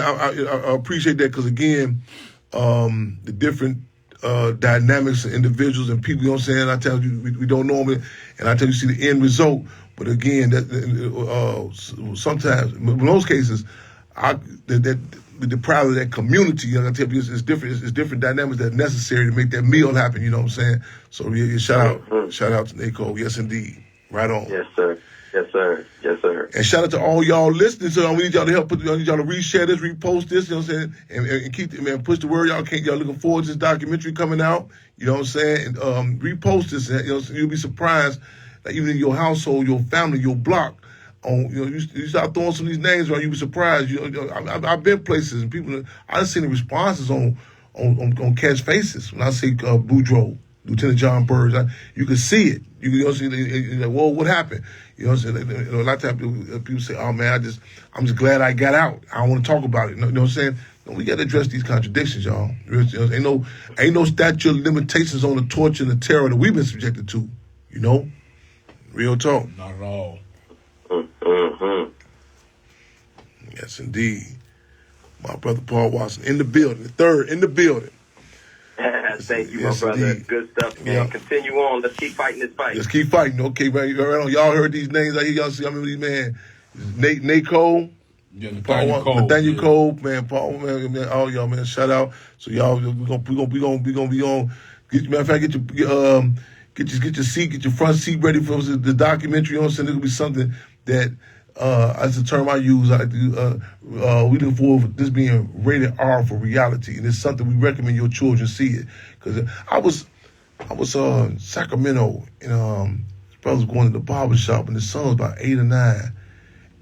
I appreciate that because again, the different dynamics of individuals and people, you know what I'm saying? I tell you, we don't know them, and I tell you, see the end result. But again, sometimes, in most cases, the pride of that community, I tell you, it's different. It's different dynamics that are necessary to make that meal happen. You know what I'm saying? So yeah, shout out to NACO. Yes, indeed. Right on. Yes, sir. Yes, sir. Yes, sir. And shout out to all y'all listening. So we need y'all to help. I need y'all to reshare this, repost this. You know what I'm saying? And keep push the word. Y'all looking forward to this documentary coming out. You know what I'm saying? And repost this. You know, you'll be surprised that even in your household, your family, your block. You start throwing some of these names around, you'll be surprised. I've been places and people. I've seen the responses on Catch Faces when I see Boudreaux, Lieutenant John Burge. You can see it. You know, see, like, whoa, what happened? You know what I'm saying? A lot of times people say, "Oh man, I'm just glad I got out. I don't want to talk about it." You know what I'm saying? No, we got to address these contradictions, y'all. Ain't no statute of limitations on the torture and the terror that we've been subjected to. You know, real talk. Not at all. Mm-hmm. Yes, indeed. My brother Paul Watson in the building. The third in the building. Thank you, my brother. Indeed. Good stuff, man. Yeah. Continue on. Let's keep fighting this fight. Let's keep fighting. Okay, right on. Y'all heard these names. I hear y'all see. I remember these, man. Nate Cole. Yeah, Nathaniel Cole, man. Paul, man. All y'all, man. Shout out. So y'all, we gonna be on. Matter of fact, get your seat, get your front seat ready for the documentary. You know what I'm saying? It'll be something that, as a term I use, we look forward for this being rated R for reality, and it's something we recommend your children see it. Because I was in Sacramento, and his brother was going to the barber shop, and his son was about 8 or 9,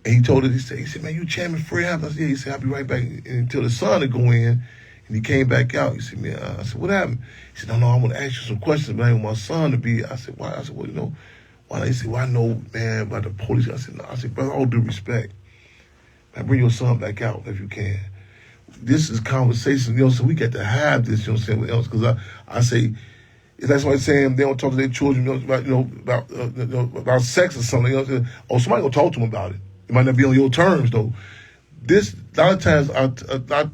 and he told her, he said, "Man, you Chairman Fred Hampton?" I said, "Yeah." He said, "I'll be right back," until the son would go in. And he came back out. He said, "Man," I said, "What happened?" He said, "No, I want to ask you some questions, man. I want my son to be." I said, "Why?" I said, "Well, you know, why?" He said, "Well, I know, man, about the police." I said, "No." I said, "Brother, all due respect, man, bring your son back out if you can. This is conversation, you know, so we got to have this, you know what I'm saying, with else." Because I say, that's why I'm saying they don't talk to their children, about sex or something. You know, or somebody gonna talk to them about it. It might not be on your terms, though. This, a lot of times,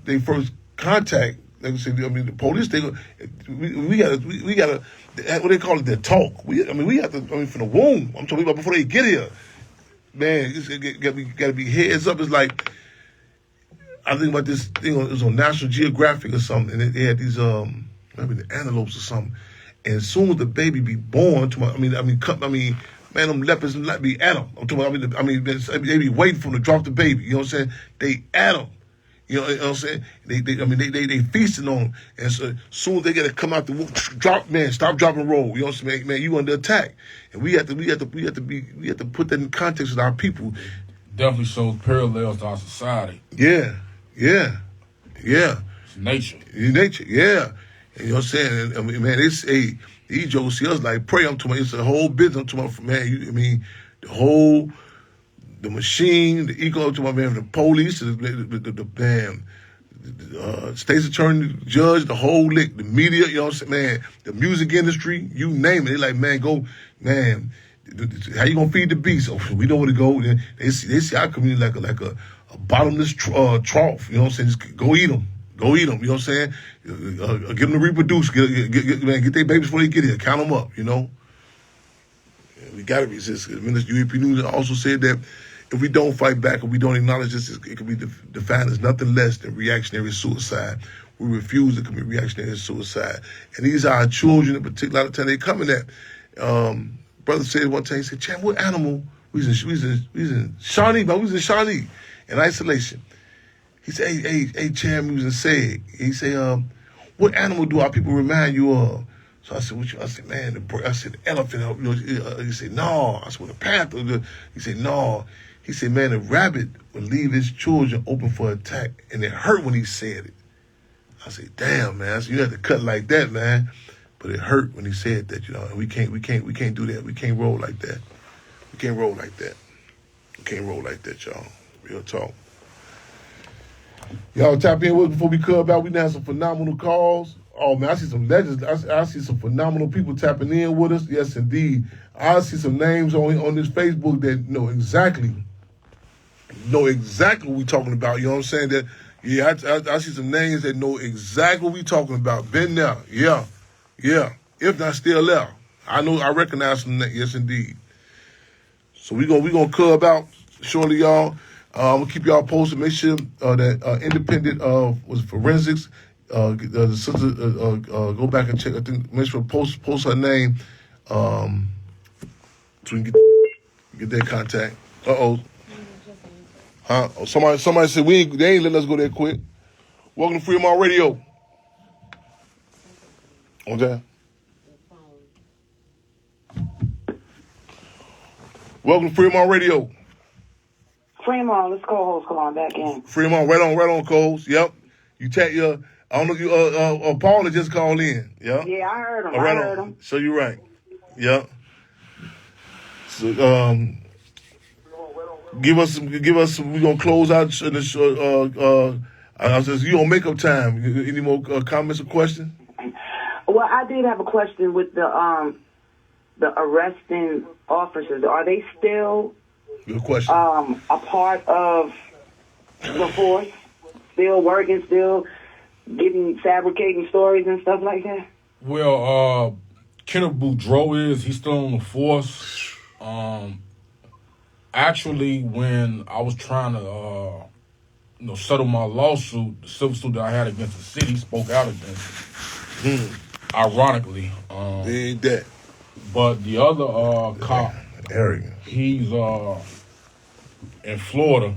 they first contact, like I said, the police, we gotta, what they call it, their talk. We have to, from the womb, I'm talking about before they get here. Man, it gotta be heads up. It's like, I think about this thing, it was on National Geographic or something, and they had these, maybe the antelopes or something, and as soon as the baby be born, man, them leopards be at them. They be waiting for them to drop the baby, you know what I'm saying? They at them. You know what I'm saying? They feasting on them. And so soon as they gotta come out the womb, stop, drop, and roll. You know what I'm saying? Man, you under attack. And we have to put that in context with our people. Definitely shows parallels to our society. Yeah. It's nature. Yeah. And you know what I'm saying? And, man, these jokers see us like prey. I'm talking about, it's a whole business. I'm talking about, man, the machine, the eco, to my man, the police, the state's attorney, the judge, the whole lick, the media, you know what I'm saying, man, the music industry, you name it. They like, man, how you gonna feed the beast? Oh, we know where to go. They see our community like a bottomless trough, you know what I'm saying? Just go eat them. You know what I'm saying? Get them to reproduce. Get their babies before they get here. Count them up, you know? We got to resist. Minister UAP News also said that if we don't fight back or we don't acknowledge this, it can be defined as nothing less than reactionary suicide. We refuse to commit reactionary suicide. And these are our children in particular. A lot of times they come in that. Brother said one time, he said, "Champ, what animal?" We was in Shawnee, but we was in Shawnee in isolation. He said, hey, Champ, we was in SEG. He said, "What animal do our people remind you of?" So I said, "What you?" I said, "Man, I said, the elephant." He said, "No." I said, "Well, the panther." He said, "No." He said, "Man, the rabbit would leave his children open for attack, and it hurt when he said it." I said, "Damn, man." I said, "You have to cut like that, man." But it hurt when he said that, you know. And we can't do that. We can't roll like that. We can't roll like that, y'all. Real talk. Y'all tap in with us before we cut out. We now have some phenomenal calls. Oh, man, I see some legends. I see some phenomenal people tapping in with us. Yes, indeed. I see some names on this Facebook that know exactly what we're talking about. You know what I'm saying? That, Yeah, I see some names that know exactly what we talking about. Been there. Yeah. If not still there. I recognize some names. Yes, indeed. So we gonna club out shortly, y'all. I'm gonna keep y'all posted. Make sure that independent was forensics. The sister go back and check. I think make sure post her name, so we can get their contact. Huh? Somebody said they ain't letting us go there quick. Welcome to Fremont Radio. Okay. Welcome to Fremont Radio. Fremont, let's co-host, come on back in. Fremont, right on, co-host. Yep. You tap your. I don't know if you. Paul just called in. Yep. Yeah, I heard him. Right I heard him. So you're right. Yep. So give us some. We're gonna close out in the. I says you on makeup time. Any more comments or questions? Well, I did have a question with the arresting officers. Are they still good question? A part of the force? Still working? Still fabricating stories and stuff like that? Well, Kenneth Boudreaux he's still on the force. Actually, when I was trying to settle my lawsuit, the civil suit that I had against the city, spoke out against it. Ironically, they ain't that. But the other cop, arrogant. He's in Florida.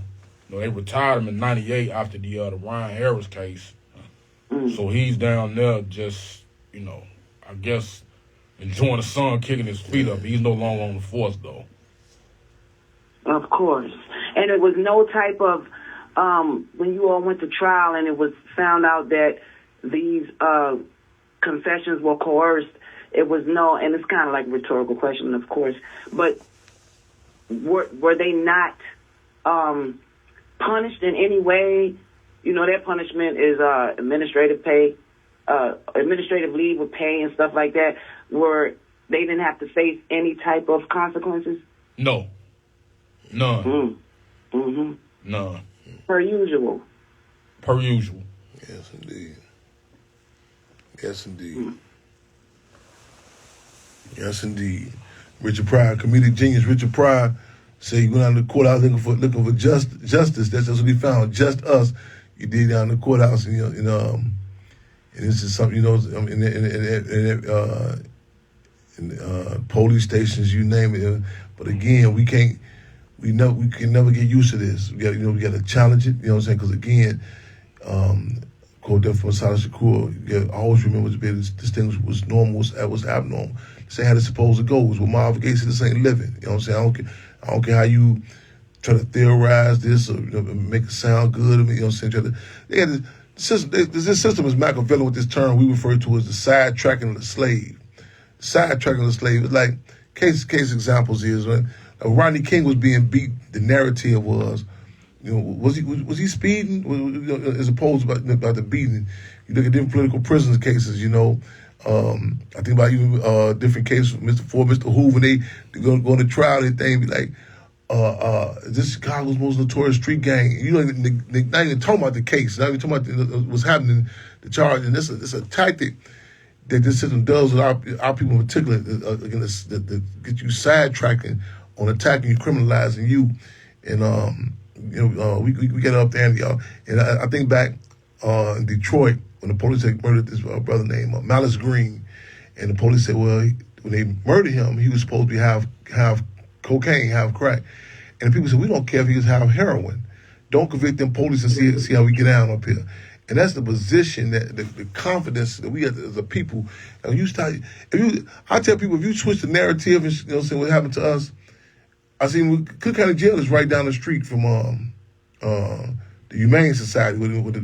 They retired him in '98 after the Ryan Harris case. So he's down there just, I guess enjoying the sun, kicking his feet up. He's no longer on the force, though. Of course. And it was no type of, when you all went to trial and it was found out that these confessions were coerced, it was no, and it's kind of like a rhetorical question, of course, but were they not punished in any way? Their punishment is administrative pay, administrative leave with pay and stuff like that, where they didn't have to face any type of consequences? No. None. Mm-hmm. None. Per usual. Yes, indeed. Yes, indeed. Richard Pryor, comedic genius Richard Pryor, said he went out to the courthouse looking for justice. That's just what he found. Just us. He did down in the courthouse, and this is something in police stations, you name it. But again, we can never get used to this. We got to challenge it. You know what I'm saying? Because again, quote that from Asada Shakur, you always remember to be able to distinguish what's normal, what's abnormal. Say how it's supposed to go. It was what Marvin Gaye said, this ain't living. You know what I'm saying? I don't care how you try to theorize this or make it sound good. You know what I'm saying? This system is Machiavellian with this term we refer to as the sidetracking of the slave. Sidetracking of the slave is like case examples is when Rodney King was being beat. The narrative was, was he speeding? As opposed about the beating. You look at different political prisoners cases. I think about even different cases for Mr. Hoover. They go to trial. They be like, is this Chicago's most notorious street gang? They're not even talking about the case. Not even talking about what's happening, the charge. And this is a tactic that this system does with our people in particular, again, to get you sidetracking on attacking you, criminalizing you. And, we get up there, and I think back in Detroit when the police had murdered this brother named Malice Green. And the police said, well, when they murdered him, he was supposed to be half cocaine, half crack. And the people said, we don't care if he was half heroin. Don't convict them police and see how we get down up here. And that's the position, that the confidence that we as a people. And I tell people, if you switch the narrative and what happened to us, I seen Cook County Jail is right down the street from the Humane Society with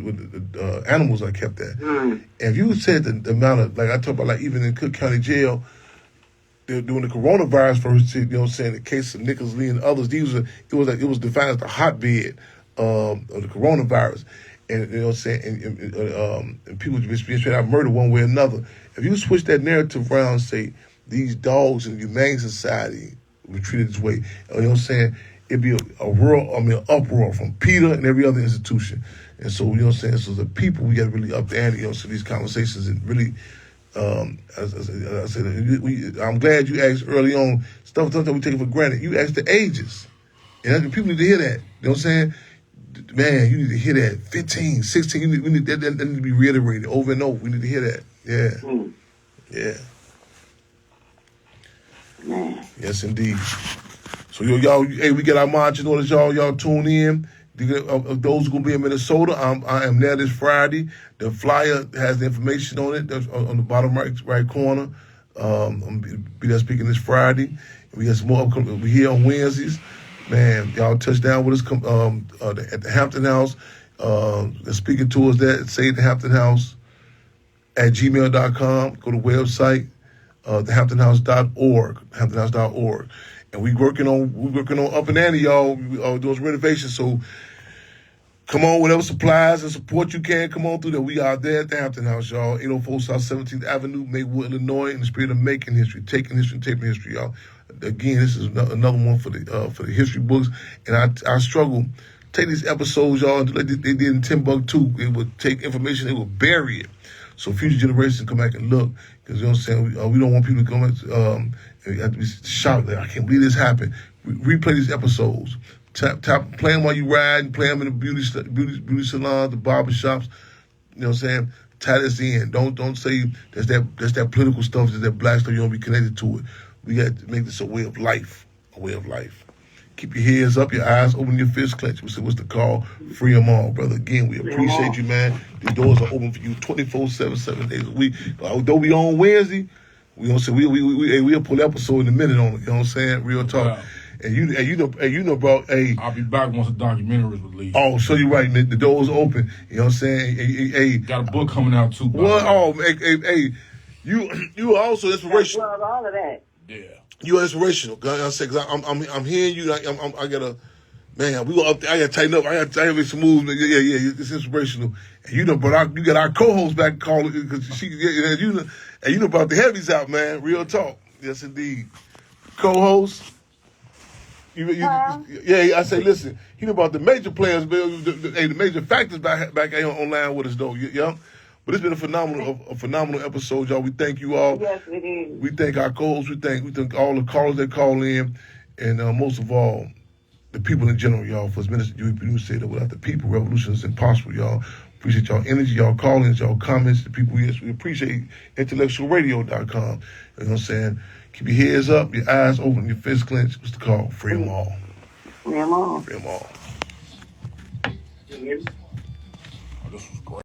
the animals I kept there. And if you said the amount of, like I talk about, like even in Cook County Jail, they're doing the coronavirus first, the case of Nicholas Lee and others, it was defined as the hotbed of the coronavirus. And and people just being straight out murdered one way or another. If you switch that narrative around and say these dogs in the Humane Society were treated this way, it'd be an uproar from PETA and every other institution. And so, you know what I'm saying? So the people, we got to really up the ante, so these conversations and really, as I said, I'm glad you asked early on, stuff that we take for granted. You asked the ages. And people need to hear that. You know what I'm saying? Man, you need to hear that. 15, 16, we need that need to be reiterated over and over. We need to hear that. Yeah. Yeah. Man. Yes, indeed. So, y'all, hey, we get our marching orders, y'all tune in. Those who going to be in Minnesota, I am there this Friday. The flyer has the information on it. That's on the bottom right corner. I'm going to be there speaking this Friday. We got some more upcoming. We here on Wednesdays. Man, y'all touch down with us at the Hampton House. They're speaking to us there. Say the Hampton House at gmail.com. Go to the website, thehamptonhouse.org, hamptonhouse.org. And we working on up and ante, y'all. Those renovations. So come on, whatever supplies and support you can, come on through there. We are there at the Hampton House, y'all. 804 South 17th Avenue, Maywood, Illinois, in the spirit of making history, taking history, and taping history, y'all. Again, this is another one for the history books. And I struggle. Take these episodes, y'all, like they did in Timbuktu. It would take information, it would bury it. So future generations come back and look. Because, you know what I'm saying, we don't want people to come and have to be shocked. Like, I can't believe this happened. Replay these episodes. Play them while you ride, play them in the beauty salons, the barber shops. You know what I'm saying? Tie this in. Don't say that's that political stuff, that's that black stuff. You don't be connected to it. We got to make this a way of life. A way of life. Keep your heads up, your eyes open, your fists clenched. What's the call? Free them all, brother. Again, we appreciate you, man. The doors are open for you 24/7, 7 days a week. Although we on Wednesday, we gonna say we'll pull episode in a minute on it. You know what I'm saying? Real talk. Wow. And you know, bro. Hey, I'll be back once the documentary is released. Oh, so you're right. The door's open. You know what I'm saying? Hey, got a book coming out too. What? Oh, hey, you are also inspirational. I love all of that. Yeah. You are inspirational. I say, cause I'm hearing you. I gotta, man. We go up there. I gotta tighten up. I gotta make some moves. Yeah. It's inspirational. And you know, but you got our co-host back calling because you know about the heavies out, man. Real talk. Yes, indeed. Co-host. Yeah, I say, listen. You know about the major players, the major factors back online with us, though. Yeah. But it's been a phenomenal episode, y'all. We thank you all. Yes, it is. We thank our co-hosts. We thank all the callers that call in, and most of all, the people in general, y'all. For as Minister Dewey Perdue said, that without the people, revolution is impossible, y'all. Appreciate y'all energy, y'all call-ins, y'all comments, the people. Yes, we appreciate intellectualradio.com. You know what I'm saying? Keep your heads up, your eyes open, your fists clenched. What's the call? Free them all. Free them all. Free them all. Oh, this was great.